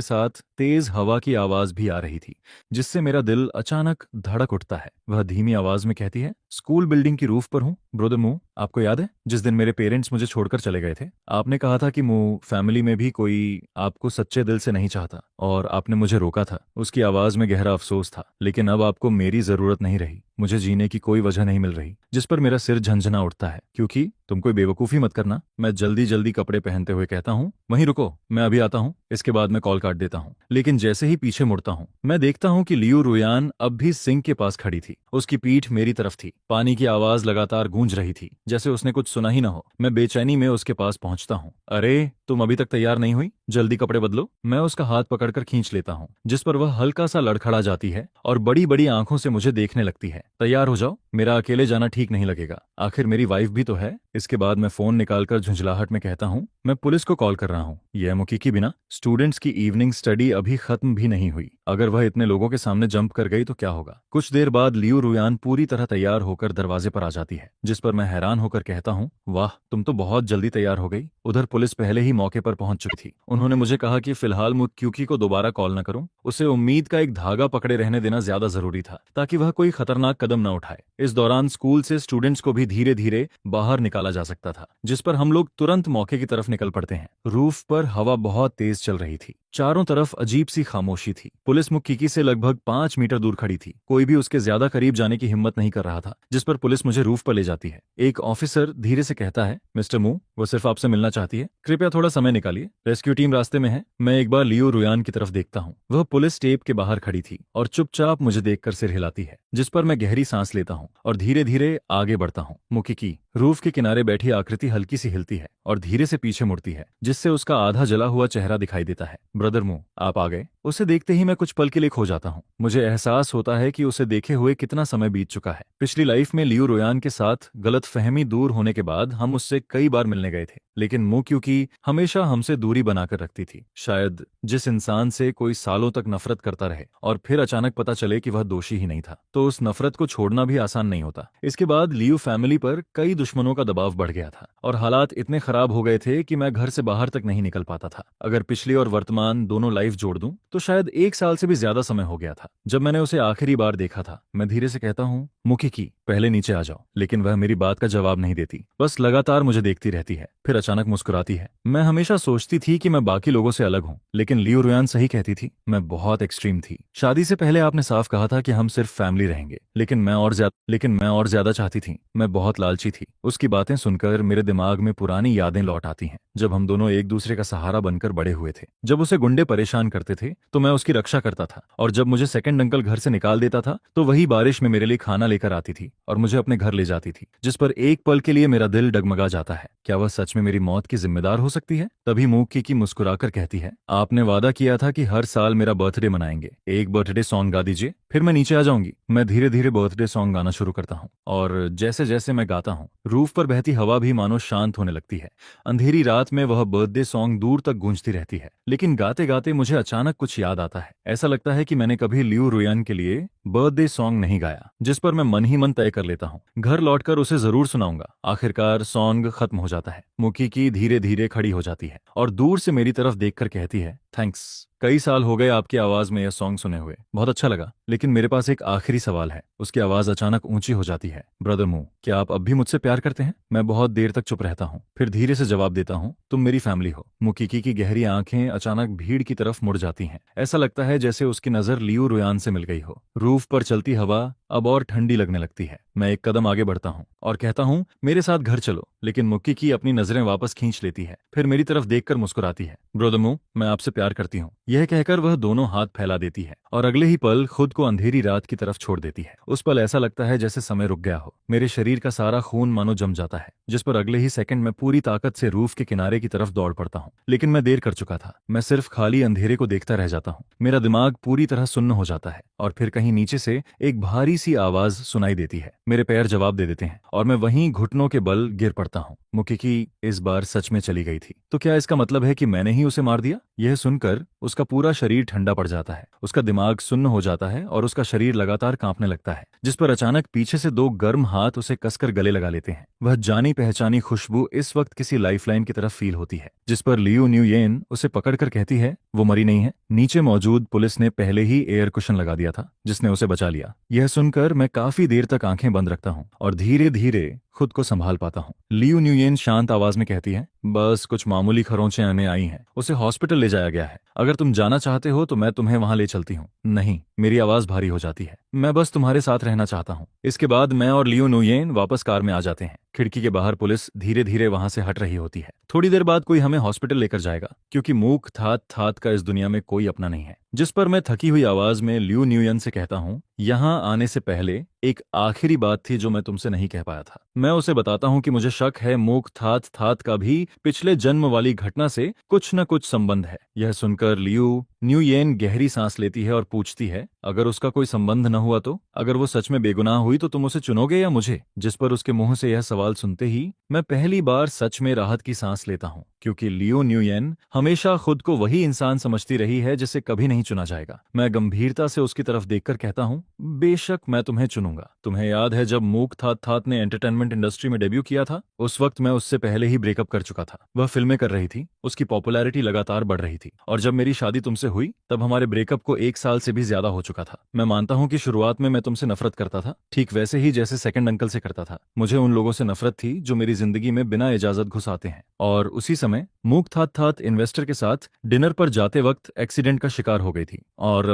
साथ तेज हवा की आवाज भी आ रही थी, जिससे मेरा दिल अचानक धड़क उठता है। वह धीमी आवाज में कहती है, स्कूल बिल्डिंग की रूफ पर हूँ। ब्रदर मू, आपको याद है जिस दिन मेरे पेरेंट्स मुझे छोड़कर चले गए थे? आपने कहा था कि मू, फैमिली में भी कोई आपको सच्चे दिल से नहीं चाहता और आपने मुझे रोका था। उसकी आवाज में गहरा अफसोस था, लेकिन अब आपको मेरी जरूरत नहीं रही। मुझे जीने की कोई वजह नहीं मिल रही। जिस पर मेरा सिर झंझना उठता है, क्योंकि तुम कोई बेवकूफी मत करना। मैं जल्दी जल्दी कपड़े पहनते हुए कहता हूँ, वहीं रुको, मैं अभी आता हूँ। इसके बाद मैं कॉल काट देता हूँ, लेकिन जैसे ही पीछे मुड़ता हूँ, मैं देखता हूँ कि लियो रुयान अब भी सिंक के पास खड़ी थी। उसकी पीठ मेरी तरफ थी। पानी की आवाज लगातार गूंज रही थी, जैसे उसने कुछ सुना ही न हो। मैं बेचैनी में उसके पास पहुंचता हूँ। अरे, तुम अभी तक तैयार नहीं हुई? जल्दी कपड़े बदलो। मैं उसका हाथ पकड़कर खींच लेता हूँ, जिस पर वह हल्का सा लड़खड़ा जाती है और बड़ी बड़ी आंखों से मुझे देखने लगती है। तैयार हो जाओ, मेरा अकेले जाना ठीक नहीं लगेगा। आखिर मेरी वाइफ भी तो है। इसके बाद मैं फोन निकालकर झुंझलाहट में कहता हूँ, मैं पुलिस को कॉल कर रहा हूँ। यह मुकी की बिना स्टूडेंट्स की इवनिंग स्टडी अभी खत्म भी नहीं हुई। अगर वह इतने लोगों के सामने जंप कर गई तो क्या होगा। कुछ देर बाद लियू रुयान पूरी तरह तैयार होकर दरवाजे पर आ जाती है, जिस पर मैं हैरान होकर कहता हूँ, वाह, तुम तो बहुत जल्दी तैयार हो गई। उधर पुलिस पहले ही मौके पर पहुंच चुकी थी। उन्होंने मुझे कहा कि फिलहाल मुक्यूकी को दोबारा कॉल न करूं। उसे उम्मीद का एक धागा पकड़े रहने देना ज्यादा जरूरी था, ताकि वह कोई खतरनाक कदम न उठाए। इस दौरान स्कूल से स्टूडेंट्स को भी धीरे धीरे बाहर निकाला जा सकता था, जिस पर हम लोग तुरंत मौके की तरफ निकल पड़ते हैं। रूफ पर हवा बहुत तेज चल रही थी। चारों तरफ अजीब सी खामोशी थी। पुलिस मुक्कीकी से लगभग 5 मीटर दूर खड़ी थी। कोई भी उसके ज्यादा करीब जाने की हिम्मत नहीं कर रहा था, जिस पर पुलिस मुझे रूफ पर ले जाती है। एक ऑफिसर धीरे से कहता है, मिस्टर मू, वो सिर्फ आपसे मिलना चाहती है, कृपया थोड़ा समय निकालिए। रेस्क्यू टीम रास्ते में है। मैं एक बार लियो रुयान की तरफ देखता हूँ। वह पुलिस टेप के बाहर खड़ी थी और चुपचाप मुझे देखकर सिर हिलाती है, जिस पर मैं गहरी सांस लेता हूँ और धीरे धीरे आगे बढ़ता हूँ। मुक्कीकी रूफ के किनारे बैठी आकृति हल्की सी हिलती है और धीरे से पीछे मुड़ती है, जिससे उसका आधा जला हुआ चेहरा दिखाई देता है। ब्रदर मू, आप आ गए। उसे देखते ही मैं कुछ पल के लिए खो जाता हूँ। मुझे एहसास होता है कि उसे देखे हुए कितना समय बीत चुका है। पिछली लाइफ में लियो रुयान के साथ गलतफहमी दूर होने के बाद हम उससे कई बार मिलने गए थे, लेकिन मुक्यूकी हमेशा हमसे दूरी बनाकर रखती थी। शायद जिस इंसान से कोई सालों तक नफरत करता रहे और फिर अचानक पता चले कि वह दोषी ही नहीं था, तो उस नफरत को छोड़ना भी आसान नहीं होता। इसके बाद लियो फैमिली पर कई दुश्मनों का दबाव बढ़ गया था और हालात इतने खराब हो गए थे कि मैं घर से बाहर तक नहीं निकल पाता था। अगर पिछली और वर्तमान दोनों लाइफ जोड़ दूं तो शायद 1 साल से भी ज्यादा समय हो गया था जब मैंने उसे आखिरी बार देखा था। मैं धीरे से कहता हूँ, मुक्कीकी, पहले नीचे आ जाओ। लेकिन वह मेरी बात का जवाब नहीं देती, बस लगातार मुझे देखती रहती है, फिर अचानक मुस्कुराती है। मैं हमेशा सोचती थी कि मैं बाकी लोगों से अलग हूँ, लेकिन लियो रुयान सही कहती थी, मैं बहुत एक्सट्रीम थी। शादी से पहले आपने साफ कहा था कि हम सिर्फ फैमिली रहेंगे, लेकिन मैं और ज्यादा चाहती थी। मैं बहुत लालची थी। उसकी बातें सुनकर मेरे दिमाग में पुरानी यादें लौट आती हैं, जब हम दोनों एक दूसरे का सहारा बनकर बड़े हुए थे। जब उसे गुंडे परेशान करते थे तो मैं उसकी रक्षा करता था, और जब मुझे सेकंड अंकल घर से निकाल देता था तो वही बारिश में मेरे लिए खाना लेकर आती थी और मुझे अपने घर ले जाती थी, जिस पर एक पल के लिए मेरा दिल डगमगा जाता है। क्या वह सच में मेरी मौत की जिम्मेदार हो सकती है? तभी मुक्कीकी मुस्कुराकर कहती है, आपने वादा किया था कि हर साल मेरा बर्थडे मनाएंगे, एक बर्थडे सॉन्ग गा दीजिए, फिर मैं नीचे आ जाऊंगी। मैं धीरे धीरे बर्थडे सॉन्ग गाना शुरू करता हूँ और जैसे जैसे मैं गाता हूँ रूफ पर बहती हवा भी मानो शांत होने लगती है। अंधेरी रात में वह बर्थडे सॉन्ग दूर तक गूंजती रहती है, लेकिन गाते गाते मुझे अचानक कुछ याद आता है। ऐसा लगता है कि मैंने कभी लियो रुयान के लिए बर्थडे सॉन्ग नहीं गाया, जिस पर मैं मन ही मन तय कर लेता हूँ, घर लौटकर उसे जरूर सुनाऊंगा। आखिरकार सॉन्ग खत्म हो जाता है। मुक्कीकी धीरे धीरे खड़ी हो जाती है और दूर से मेरी तरफ देखकर कहती है, थैंक्स, कई साल हो गए आपकी आवाज में यह सॉन्ग सुने हुए, बहुत अच्छा लगा, लेकिन मेरे पास एक आखिरी सवाल है। उसकी आवाज अचानक ऊंची हो जाती है, ब्रदर मू, क्या आप अब भी मुझसे प्यार करते हैं? मैं बहुत देर तक चुप रहता हूँ, फिर धीरे से जवाब देता हूँ, तुम मेरी फैमिली हो। मुक्कीकी की गहरी आंखें अचानक भीड़ की तरफ मुड़ जाती हैं। ऐसा लगता है जैसे उसकी नजर लियो रुयान से मिल गई हो। रूफ पर चलती हवा अब और ठंडी लगने लगती है। मैं एक कदम आगे बढ़ता हूँ और कहता हूँ, मेरे साथ घर चलो, लेकिन मुक्कीकी अपनी नजरें वापस खींच लेती है, फिर मेरी तरफ देखकर मुस्कुराती है, ब्रदर मू, मैं आपसे प्यार करती हूँ। यह कहकर वह दोनों हाथ फैला देती है और अगले ही पल खुद को अंधेरी रात की तरफ छोड़ देती है। उस पल ऐसा लगता है जैसे समय रुक गया हो। मेरे शरीर का सारा खून मानो जम जाता है, जिस पर अगले ही सेकंड में पूरी ताकत से रूफ के किनारे की तरफ दौड़ पड़ता हूँ। लेकिन मैं देर कर चुका था। मैं सिर्फ खाली अंधेरे को देखता रह जाता हूँ। मेरा दिमाग पूरी तरह सुन्न हो जाता है और फिर कहीं नीचे से एक भारी सी आवाज सुनाई देती है। मेरे पैर जवाब दे देते हैं और मैं वहीं घुटनों के बल गिर पड़ता हूँ। मुक्कीकी इस बार सच में चली गई थी। तो क्या इसका मतलब है कि मैंने ही उसे मार दिया? यह सुनकर उसका पूरा शरीर ठंडा पड़ जाता है, उसका दिमाग सुन्न हो जाता है और उसका शरीर लगातार कांपने लगता है, जिस पर अचानक पीछे से 2 गर्म हाथ उसे कसकर गले लगा लेते हैं। वह जानी पहचानी खुशबू इस वक्त किसी लाइफलाइन की तरफ फील होती है, जिस पर लियो न्यूयेन उसे पकड़कर कहती है, वो मरी नहीं है। नीचे मौजूद पुलिस ने पहले ही एयर कुशन लगा दिया था, जिसने उसे बचा लिया। यह सुनकर मैं काफी देर तक आंखें बंद रखता हूँ और धीरे धीरे खुद को संभाल पाता हूँ। लियो न्यूयेन शांत आवाज में कहती है, बस कुछ मामूली खरोंचें आने आई हैं, उसे हॉस्पिटल ले जाया गया है। अगर तुम जाना चाहते हो तो मैं तुम्हें वहां ले चलती हूँ। नहीं, मेरी आवाज भारी हो जाती है, मैं बस तुम्हारे साथ रहना चाहता हूँ। इसके बाद मैं और लियो न्यूयेन वापस कार में आ जाते हैं। खिड़की के बाहर पुलिस धीरे धीरे वहां से हट रही होती है। थोड़ी देर बाद कोई हमें हॉस्पिटल लेकर जाएगा, क्योंकि मूक थात थात का इस दुनिया में कोई अपना नहीं है। जिस पर मैं थकी हुई आवाज में लियो न्यूयेन से कहता हूँ, यहाँ आने से पहले एक आखिरी बात थी जो मैं तुमसे नहीं कह पाया था। मैं उसे बताता हूँ कि मुझे शक है मूक थात थात का भी पिछले जन्म वाली घटना से कुछ न कुछ संबंध है। यह सुनकर लियो न्यूयेन गहरी सांस लेती है और पूछती है, अगर उसका कोई संबंध न हुआ तो? अगर वो सच में बेगुनाह हुई तो तुम उसे चुनोगे या मुझे? जिस पर उसके मुंह से यह सवाल सुनते ही मैं पहली बार सच में राहत की सांस लेता हूँ, क्योंकि लियो न्यूयेन हमेशा खुद को वही इंसान समझती रही है जिसे कभी नहीं चुना जाएगा। मैं गंभीरता से उसकी तरफ देखकर कहता हूँ, बेशक मैं तुम्हें चुनूंगा। तुम्हें याद है जब मूक थात थात ने एंटरटेनमेंट इंडस्ट्री में डेब्यू किया था? उस वक्त मैं उससे पहले ही ब्रेकअप कर चुका था। वह फिल्में कर रही थी, उसकी पॉपुलैरिटी लगातार बढ़ रही थी, और जब मेरी शादी तुमसे हुई तब हमारे ब्रेकअप को 1 साल से भी ज्यादा हो चुका था। मैं मानता हूँ कि शुरुआत में मैं तुमसे नफरत करता था, ठीक वैसे ही जैसे सेकंड अंकल से करता था। मुझे उन लोगों से नफरत थी जो मेरी जिंदगी में बिना इजाजत घुस आते हैं। और उसी समय मूक थात थात इन्वेस्टर के साथ डिनर पर जाते वक्त एक्सीडेंट का शिकार हो गई थी, और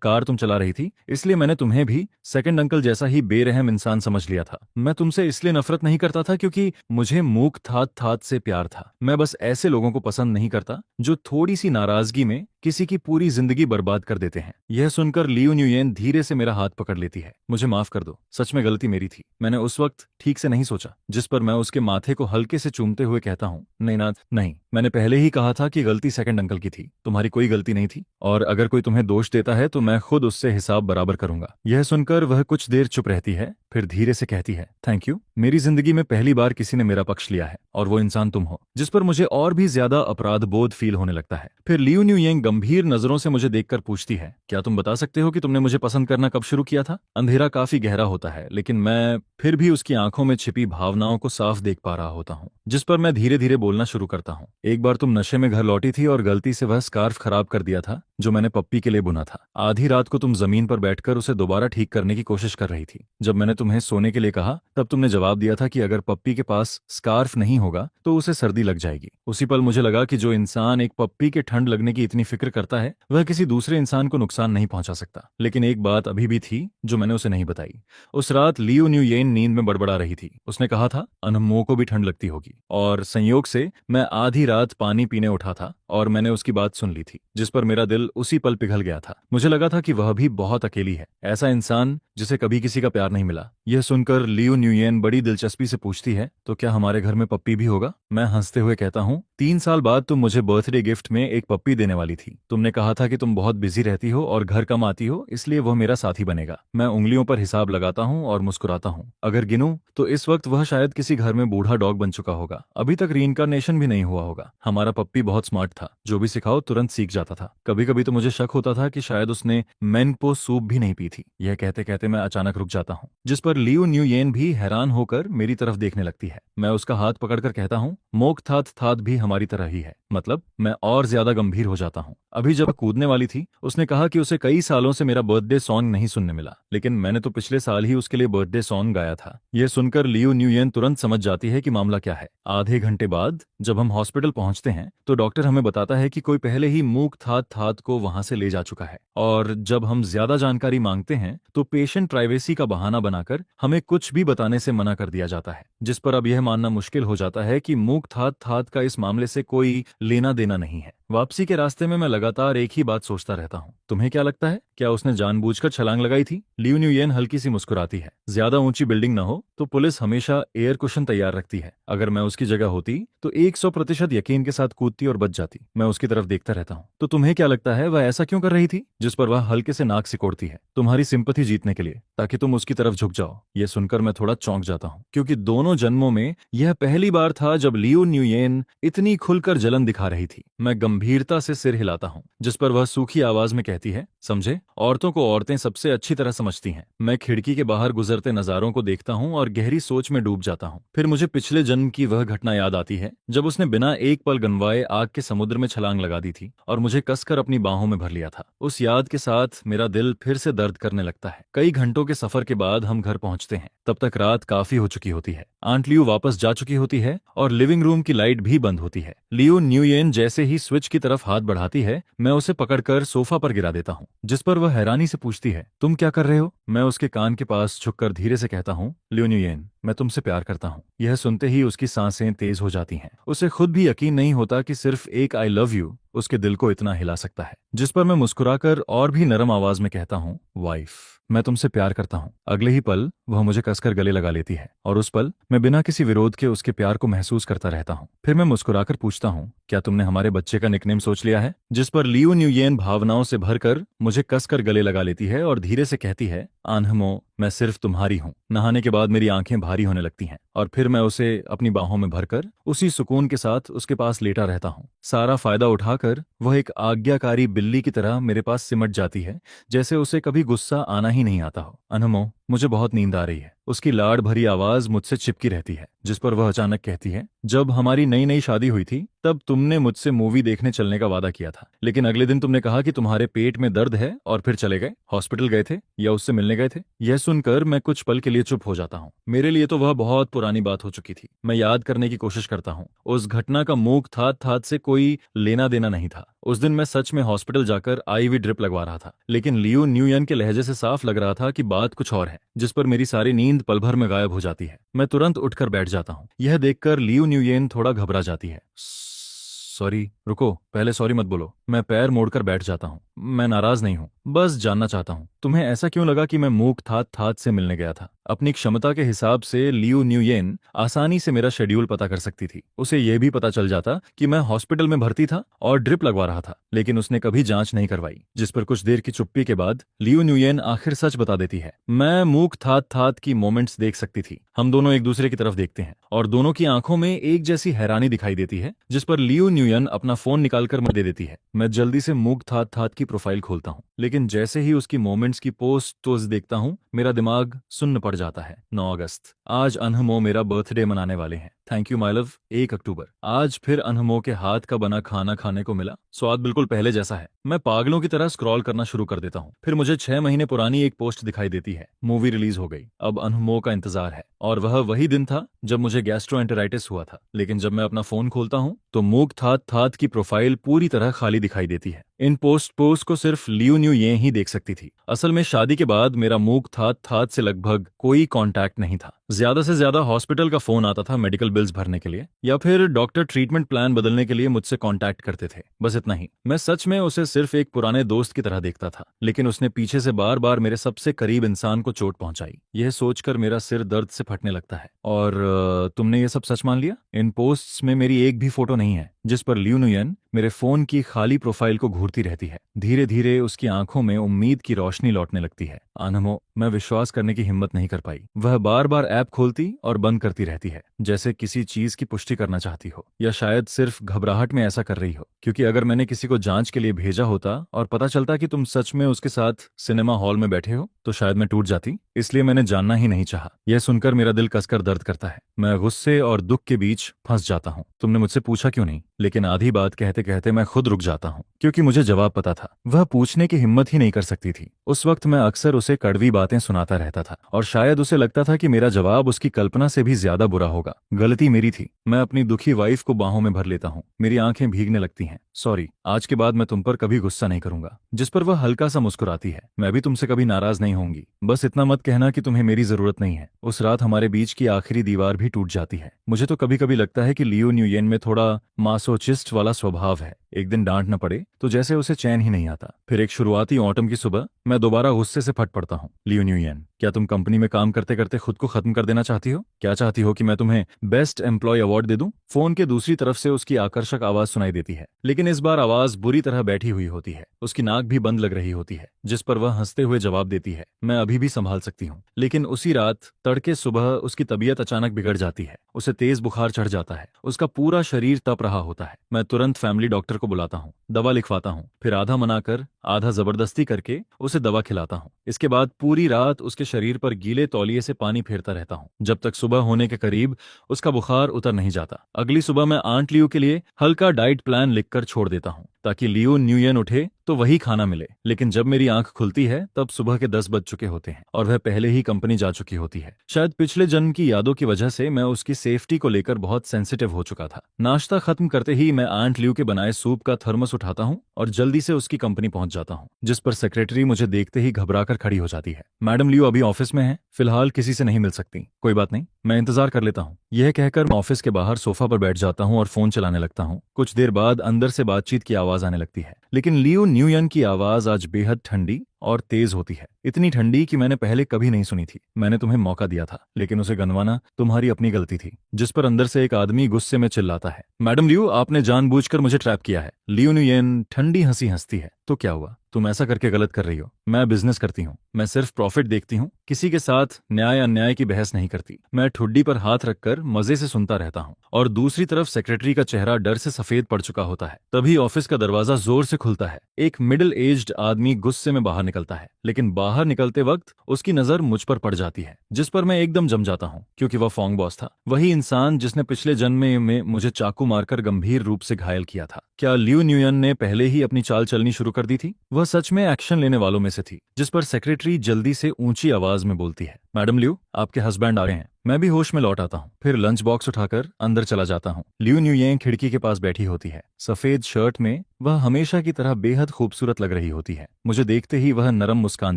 कार तुम चला रही थी, इसलिए मैंने तुम्हें भी सेकंड अंकल जैसा ही बेरहम इंसान समझ लिया था। मैं तुमसे इसलिए नफरत नहीं करता था क्योंकि मुझे मूक थात थात से प्यार था। मैं बस ऐसे लोगों को पसंद नहीं करता जो थोड़ी सी नाराजगी में किसी की पूरी जिंदगी बर्बाद कर देते हैं। यह सुनकर लियो न्यूयेन धीरे से मेरा हाथ पकड़ लेती है। मुझे माफ कर दो, सच में गलती मेरी थी। मैंने उस वक्त ठीक से नहीं सोचा। जिस पर मैं उसके माथे को हल्के से चूमते हुए कहता हूँ, नहीं नाथ, नहीं, मैंने पहले ही कहा था कि गलती सेकंड अंकल की थी, तुम्हारी कोई गलती नहीं थी, और अगर कोई तुम्हें दोष देता है तो मैं खुद उससे हिसाब बराबर करूंगा। यह सुनकर वह कुछ देर चुप रहती है, फिर धीरे से कहती है, थैंक यू। मेरी जिंदगी में पहली बार किसी ने मेरा पक्ष लिया है, और वो इंसान तुम हो। जिस पर मुझे और भी ज्यादा अपराध बोध फील होने लगता है। फिर लियो न्यूयेन गंभीर नजरों से मुझे देखकर पूछती है, क्या तुम बता सकते हो कि तुमने मुझे पसंद करना कब शुरू किया था? अंधेरा काफी गहरा होता है, लेकिन मैं फिर भी उसकी आंखों में छिपी भावनाओं को साफ देख पा रहा होता हूँ। जिस पर मैं धीरे धीरे बोलना शुरू करता हूँ, एक बार तुम नशे में घर लौटी थी और गलती से वह स्कार्फ खराब कर दिया था जो मैंने पप्पी के लिए बुना था। आधी रात को तुम जमीन पर बैठकर उसे दोबारा ठीक करने की कोशिश कर रही थी। जब मैंने तुम्हें सोने के लिए कहा तब तुमने जवाब दिया था कि अगर पप्पी के पास स्कार्फ नहीं होगा तो उसे सर्दी लग जाएगी। उसी पल मुझे लगा कि जो इंसान एक पप्पी के ठंड लगने की इतनी फिक्र करता है वह किसी दूसरे इंसान को नुकसान नहीं पहुंचा सकता। लेकिन एक बात अभी भी थी जो मैंने उसे नहीं बताई। उस रात लियो न्यूयेन नींद में बड़बड़ा रही थी। उसने कहा था अनमों को भी ठंड लगती होगी, और संयोग से मैं आधी रात पानी पीने उठा था और मैंने उसकी बात सुन ली थी, जिस पर मेरा दिल उसी पल पिघल गया था। मुझे लगा था कि वह भी बहुत अकेली है, ऐसा इंसान जिसे कभी किसी का प्यार नहीं मिला। यह सुनकर लियो न्यूयेन बड़ी दिलचस्पी से पूछती है, तो क्या हमारे घर में पप्पी भी होगा? मैं हंसते हुए कहता हूँ, 3 साल बाद तुम मुझे बर्थडे गिफ्ट में एक पप्पी देने वाली थी। तुमने कहा था कि तुम बहुत बिजी रहती हो और घर कम आती हो, इसलिए वह मेरा साथी बनेगा। मैं उंगलियों पर हिसाब लगाता हूँ और मुस्कुराता हूँ। अगर गिनूं तो इस वक्त वह शायद किसी घर में बूढ़ा डॉग बन चुका होगा। अभी तक रीइंकार्नेशन भी नहीं हुआ होगा। हमारा पप्पी बहुत स्मार्ट था, जो भी सिखाओ तुरंत सीख जाता था। कभी कभी तो मुझे शक होता था कि शायद उसने मेनपो सूप भी नहीं पी थी। यह कहते कहते मैं अचानक रुक जाता हूँ, जिस पर लियो न्यूयेन भी हैरान होकर मेरी तरफ देखने लगती है। मैं उसका हाथ पकड़कर कहता हूँ, मोक थात थात भी हमारी तरह ही है। मतलब मैं और ज्यादा गंभीर हो जाता हूँ। अभी जब कूदने वाली थी उसने कहा कि उसे कई सालों से मेरा बर्थडे सॉन्ग नहीं सुनने मिला, लेकिन मैंने तो पिछले साल ही उसके लिए बर्थडे सॉन्ग गाया था। यह सुनकर लियो न्यूयेन तुरंत समझ जाती है कि मामला क्या है। आधे घंटे बाद जब हम हॉस्पिटल पहुंचते हैं तो डॉक्टर हमें बताता है कि कोई पहले ही मूक थात थात को वहां से ले जा चुका है, और जब हम ज्यादा जानकारी मांगते हैं तो पेशेंट प्राइवेसी का बहाना बनाकर हमें कुछ भी बताने से मना कर दिया जाता है। जिस पर अब यह मानना मुश्किल हो जाता है कि मूक थात थात का इस मामले से कोई लेना देना नहीं है। वापसी के रास्ते में मैं लगातार एक ही बात सोचता रहता हूँ, तुम्हें क्या लगता है, क्या उसने जानबूझकर छलांग लगाई थी? लियो न्यूयेन हल्की सी मुस्कुराती है। ज्यादा ऊंची बिल्डिंग न हो तो पुलिस हमेशा एयर कुशन तैयार रखती है। अगर मैं उसकी जगह होती तो 100% यकीन के साथ कूदती और बच जाती। मैं उसकी तरफ देखता रहता हूँ। तो तुम्हें क्या लगता है वह ऐसा क्यों कर रही थी? जिस पर वह हल्के से नाक सिकोड़ती है, तुम्हारी सिंपैथी जीतने के लिए, ताकि तुम उसकी तरफ झुक जाओ। यह सुनकर मैं थोड़ा चौंक जाता हूँ, क्योंकि दोनों जन्मों में यह पहली बार था जब लियो न्यूयेन इतनी खुलकर जलन दिखा रही थी। मैं गंभीरता से सिर हिलाता हूँ, जिस पर वह सूखी आवाज में कहती है, समझे, औरतों को औरतें सबसे अच्छी तरह समझती हैं। मैं खिड़की के बाहर गुजरते नजारों को देखता हूँ और गहरी सोच में डूब जाता हूँ। फिर मुझे पिछले जन्म की वह घटना याद आती है जब उसने बिना एक पल गंवाए आग के समुद्र में छलांग लगा दी थी और मुझे कसकर अपनी बाहों में भर लिया था। उस याद के साथ मेरा दिल फिर से दर्द करने लगता है। कई घंटों के सफर के बाद हम घर पहुंचते हैं। तब तक रात काफी हो चुकी होती है। आंट लियो वापस जा चुकी होती है और लिविंग रूम की लाइट भी बंद होती है। लियो न्यूयेन जैसे ही स्विच की तरफ हाथ बढ़ाती है, मैं उसे पकड़कर सोफा पर गिरा देता हूँ, जिस पर वह हैरानी से पूछती है, तुम क्या कर रहे हो? मैं उसके कान के पास झुककर धीरे से कहता हूँ, लियो न्यूयेन, मैं तुमसे प्यार करता हूँ। यह सुनते ही उसकी सांसें तेज हो जाती हैं। उसे खुद भी यकीन नहीं होता कि सिर्फ एक आई लव यू उसके दिल को इतना हिला सकता है। जिस पर मैं मुस्कुराकर और भी नरम आवाज में कहता हूँ, वाइफ, मैं तुमसे प्यार करता हूँ। अगले ही पल वह मुझे कसकर गले लगा लेती है और उस पल मैं बिना किसी विरोध के उसके प्यार को महसूस करता रहता हूँ। फिर मैं मुस्कुराकर पूछता हूँ, क्या तुमने हमारे बच्चे का निकनेम सोच लिया है? जिस पर लियू न्यूयेन भावनाओं से भरकर मुझे कसकर गले लगा लेती है और धीरे से कहती है, आन्हमो, मैं सिर्फ तुम्हारी हूँ। नहाने के बाद मेरी आंखें भारी होने लगती हैं और फिर मैं उसे अपनी बाहों में भरकर उसी सुकून के साथ उसके पास लेटा रहता हूँ। सारा फायदा उठाकर वह एक आज्ञाकारी बिल्ली की तरह मेरे पास सिमट जाती है, जैसे उसे कभी गुस्सा आना ही नहीं आता हो। अनमो, मुझे बहुत नींद आ रही है। उसकी लाड़ भरी आवाज मुझसे चिपकी रहती है, जिस पर वह अचानक कहती है, जब हमारी नई नई शादी हुई थी तब तुमने मुझसे मूवी देखने चलने का वादा किया था, लेकिन अगले दिन तुमने कहा कि तुम्हारे पेट में दर्द है और फिर चले गए। हॉस्पिटल गए थे या उससे मिलने गए थे? यह सुनकर मैं कुछ पल के लिए चुप हो जाता हूँ। मेरे लिए तो वह बहुत पुरानी बात हो चुकी थी। मैं याद करने की कोशिश करता हूँ। उस घटना का मूक थात से कोई लेना देना नहीं था। उस दिन मैं सच में हॉस्पिटल जाकर आईवी ड्रिप लगवा रहा था, लेकिन लियू न्यूयन के लहजे से साफ लग रहा था कि बात कुछ और है, जिस पर मेरी सारी नींद पल भर में गायब हो जाती है। मैं तुरंत उठकर बैठ जाता हूँ। यह देखकर लियू न्यूयन थोड़ा घबरा जाती है। सॉरी, रुको, पहले सॉरी मत बोलो। मैं पैर मोड़कर बैठ जाता हूँ। मैं नाराज नहीं हूँ, बस जानना चाहता हूँ, तुम्हें ऐसा क्यों लगा कि मैं मूक थात से मिलने गया था? अपनी क्षमता के हिसाब से लियू न्यूयेन आसानी से मेरा शेड्यूल पता कर सकती थी। उसे यह भी पता चल जाता कि मैं हॉस्पिटल में भर्ती था और ड्रिप लगवा रहा था, लेकिन उसने कभी जांच नहीं करवाई। जिस पर कुछ देर की चुप्पी के बाद लियू न्यूयेन आखिर सच बता देती है। मैं मूक थात की मोमेंट्स देख सकती थी। हम दोनों एक दूसरे की तरफ देखते हैं और दोनों की आंखों में एक जैसी हैरानी दिखाई देती है, जिस पर लियू न्यूयन अपना फोन निकालकर मुझे दे देती है। मैं जल्दी से मूक थात की प्रोफाइल खोलता हूँ, लेकिन जैसे ही उसकी मोमेंट्स की पोस्ट देखता हूँ, मेरा दिमाग सुन्न पड़ जाता है। 9 अगस्त, आज अनहमो मेरा बर्थडे मनाने वाले हैं। Thank you my love. 1 अक्टूबर, आज फिर अनहमो के हाथ का बना खाना खाने को मिला। स्वाद बिल्कुल पहले जैसा है। मैं पागलों की तरह स्क्रॉल करना शुरू कर देता हूँ। फिर मुझे 6 महीने पुरानी एक पोस्ट दिखाई देती है। मूवी रिलीज हो गई, अब अनहमो का इंतजार है। और वह वही दिन था जब मुझे गैस्ट्रोएंटेराइटिस हुआ था। लेकिन जब मैं अपना फोन खोलता हूँ तो मूक थात की प्रोफाइल पूरी तरह खाली दिखाई देती है। इन पोस्ट को सिर्फ लियू न्यूयेन ही देख सकती थी। असल में शादी के बाद मेरा मूक थात से लगभग कोई कांटेक्ट नहीं था। ज्यादा से ज्यादा हॉस्पिटल का फोन आता था मेडिकल बिल्स भरने के लिए, या फिर डॉक्टर ट्रीटमेंट प्लान बदलने के लिए मुझसे कांटेक्ट करते थे। बस इतना ही। मैं सच में उसे सिर्फ एक पुराने दोस्त की तरह देखता था, लेकिन उसने पीछे से बार बार मेरे सबसे करीब इंसान को चोट पहुंचाई। यह सोचकर मेरा सिर दर्द से फटने लगता है। और तुमने ये सब सच मान लिया? इन पोस्ट्स में मेरी एक भी फोटो नहीं है, जिस पर लियू न्यूयेन मेरे फोन की खाली प्रोफाइल को घूरती रहती है। धीरे धीरे उसकी आंखों में उम्मीद की रोशनी लौटने लगती है। अनमो, मैं विश्वास करने की हिम्मत नहीं कर पाई। वह बार बार ऐप खोलती और बंद करती रहती है, जैसे किसी चीज की पुष्टि करना चाहती हो, या शायद सिर्फ घबराहट में ऐसा कर रही हो। क्योंकि अगर मैंने किसी को जांच के लिए भेजा होता और पता चलता कि तुम सच में उसके साथ सिनेमा हॉल में बैठे हो, तो शायद मैं टूट जाती। इसलिए मैंने जानना ही नहीं चाहा। यह सुनकर मेरा दिल कसकर दर्द करता है। मैं गुस्से और दुख के बीच फंस जाता हूँ। तुमने मुझसे पूछा क्यों नहीं? लेकिन आधी बात कहते कहते मैं खुद रुक जाता हूँ, क्योंकि मुझे जवाब पता था। वह पूछने की हिम्मत ही नहीं कर सकती थी। उस वक्त मैं अक्सर उसे कड़वी बातें सुनाता रहता था और शायद उसे लगता था कि मेरा जवाब उसकी कल्पना से भी ज्यादा बुरा होगा। गलती मेरी थी। मैं अपनी दुखी वाइफ को बाहों में भर लेता हूँ। मेरी आंखें भीगने लगती हैं। सॉरी, आज के बाद मैं तुम पर कभी गुस्सा नहीं करूंगा। जिस पर वह हल्का सा मुस्कुराती है। मैं भी तुमसे कभी नाराज नहीं होंगी। बस इतना मत कहना कि तुम्हें मेरी जरूरत नहीं है। उस रात हमारे बीच की आखिरी दीवार भी टूट जाती है। मुझे तो कभी कभी लगता है कि लियू न्यूयेन में थोड़ा मासोचिस्ट वाला स्वभाव है। एक दिन डांट न पड़े तो जैसे उसे चैन ही नहीं आता। फिर एक शुरुआती ऑटम की सुबह मैं दोबारा गुस्से से फट पड़ता हूँ। लियू न्यूयेन, क्या तुम कंपनी में काम करते करते खुद को खत्म कर देना चाहती हो? क्या चाहती हो कि मैं तुम्हें बेस्ट एम्प्लॉय अवार्ड दे दूं? फोन के दूसरी तरफ से उसकी आकर्षक आवाज सुनाई देती है, लेकिन इस बार आवाज बुरी तरह बैठी हुई होती है। उसकी नाक भी बंद लग रही होती है, जिस पर वह हंसते हुए जवाब देती है, मैं अभी भी संभाल सकती हूँ। लेकिन उसी रात तड़के सुबह उसकी तबीयत अचानक बिगड़ जाती है। उसे तेज बुखार चढ़ जाता है। उसका पूरा शरीर तप रहा होता है। मैं तुरंत फैमिली डॉक्टर को बुलाता हूँ, दवा लिखवाता हूँ, फिर आधा मनाकर आधा जबरदस्ती करके उसे दवा खिलाता हूँ। इसके बाद पूरी रात उसके शरीर पर गीले तौलिए से पानी फेरता रहता हूँ, जब तक सुबह होने के करीब उसका बुखार उतर नहीं जाता। अगली सुबह मैं आंट लियू के लिए हल्का डाइट प्लान लिखकर छोड़ देता हूँ, ताकि लियो न्यूयन उठे तो वही खाना मिले। लेकिन जब मेरी आंख खुलती है तब सुबह के 10 बज चुके होते हैं और वह पहले ही कंपनी जा चुकी होती है। शायद पिछले जन्म की यादों की वजह से मैं उसकी सेफ्टी को लेकर बहुत सेंसिटिव हो चुका था। नाश्ता खत्म करते ही मैं आंट लियो के बनाए सूप का थर्मस उठाता हूँ और जल्दी से उसकी कंपनी पहुंच जाता हूँ, जिस पर सेक्रेटरी मुझे देखते ही घबराकर खड़ी हो जाती है। मैडम लियो अभी ऑफिस में है, फिलहाल किसी से नहीं मिल सकती। कोई बात नहीं, मैं इंतजार कर लेता हूँ। यह कहकर मैं ऑफिस के बाहर सोफा पर बैठ जाता हूँ और फोन चलाने लगता हूँ। कुछ देर बाद अंदर से बातचीत की आवाज आने लगती है, लेकिन लियो न्यूयन की आवाज आज बेहद ठंडी और तेज होती है। इतनी ठंडी कि मैंने पहले कभी नहीं सुनी थी। मैंने तुम्हें मौका दिया था, लेकिन उसे गंवाना तुम्हारी अपनी गलती थी। जिस पर अंदर से एक आदमी गुस्से में चिल्लाता है, मैडम लियो, आपने जानबूझकर मुझे ट्रैप किया है। लियो न्यूयन ठंडी हंसी हंसती है, तो क्या हुआ? तुम ऐसा करके गलत कर रही हो। मैं बिजनेस करती हूँ, मैं सिर्फ प्रॉफिट देखती हूँ, किसी के साथ न्याय अन्याय की बहस नहीं करती। मैं ठुड्डी पर हाथ रखकर मजे से सुनता रहता हूँ और दूसरी तरफ सेक्रेटरी का चेहरा डर से सफेद पड़ चुका होता है। तभी ऑफिस का दरवाजा जोर से खुलता है। एक मिडिल एज्ड आदमी गुस्से में बाहर निकलता है, लेकिन बाहर निकलते वक्त उसकी नजर मुझ पर पड़ जाती है, जिस पर मैं एकदम जम जाता हूँ, क्योंकि वह फोंग बॉस था, वही इंसान जिसने पिछले जन्म में मुझे चाकू मारकर गंभीर रूप से घायल किया था। क्या लियो न्यूयन ने पहले ही अपनी चाल चलनी शुरू कर दी थी? वह सच में एक्शन लेने वालों में से थी। जिस पर सेक्रेटरी जल्दी से ऊंची आवाज में बोलती है, मैडम लियो, आपके हस्बैंड आ रहे हैं। मैं भी होश में लौट आता हूँ, फिर लंच बॉक्स उठाकर अंदर चला जाता हूँ। लियो न्यूयन खिड़की के पास बैठी होती है, सफेद शर्ट में। वह हमेशा की तरह बेहद खूबसूरत लग रही होती है। मुझे देखते ही वह नरम मुस्कान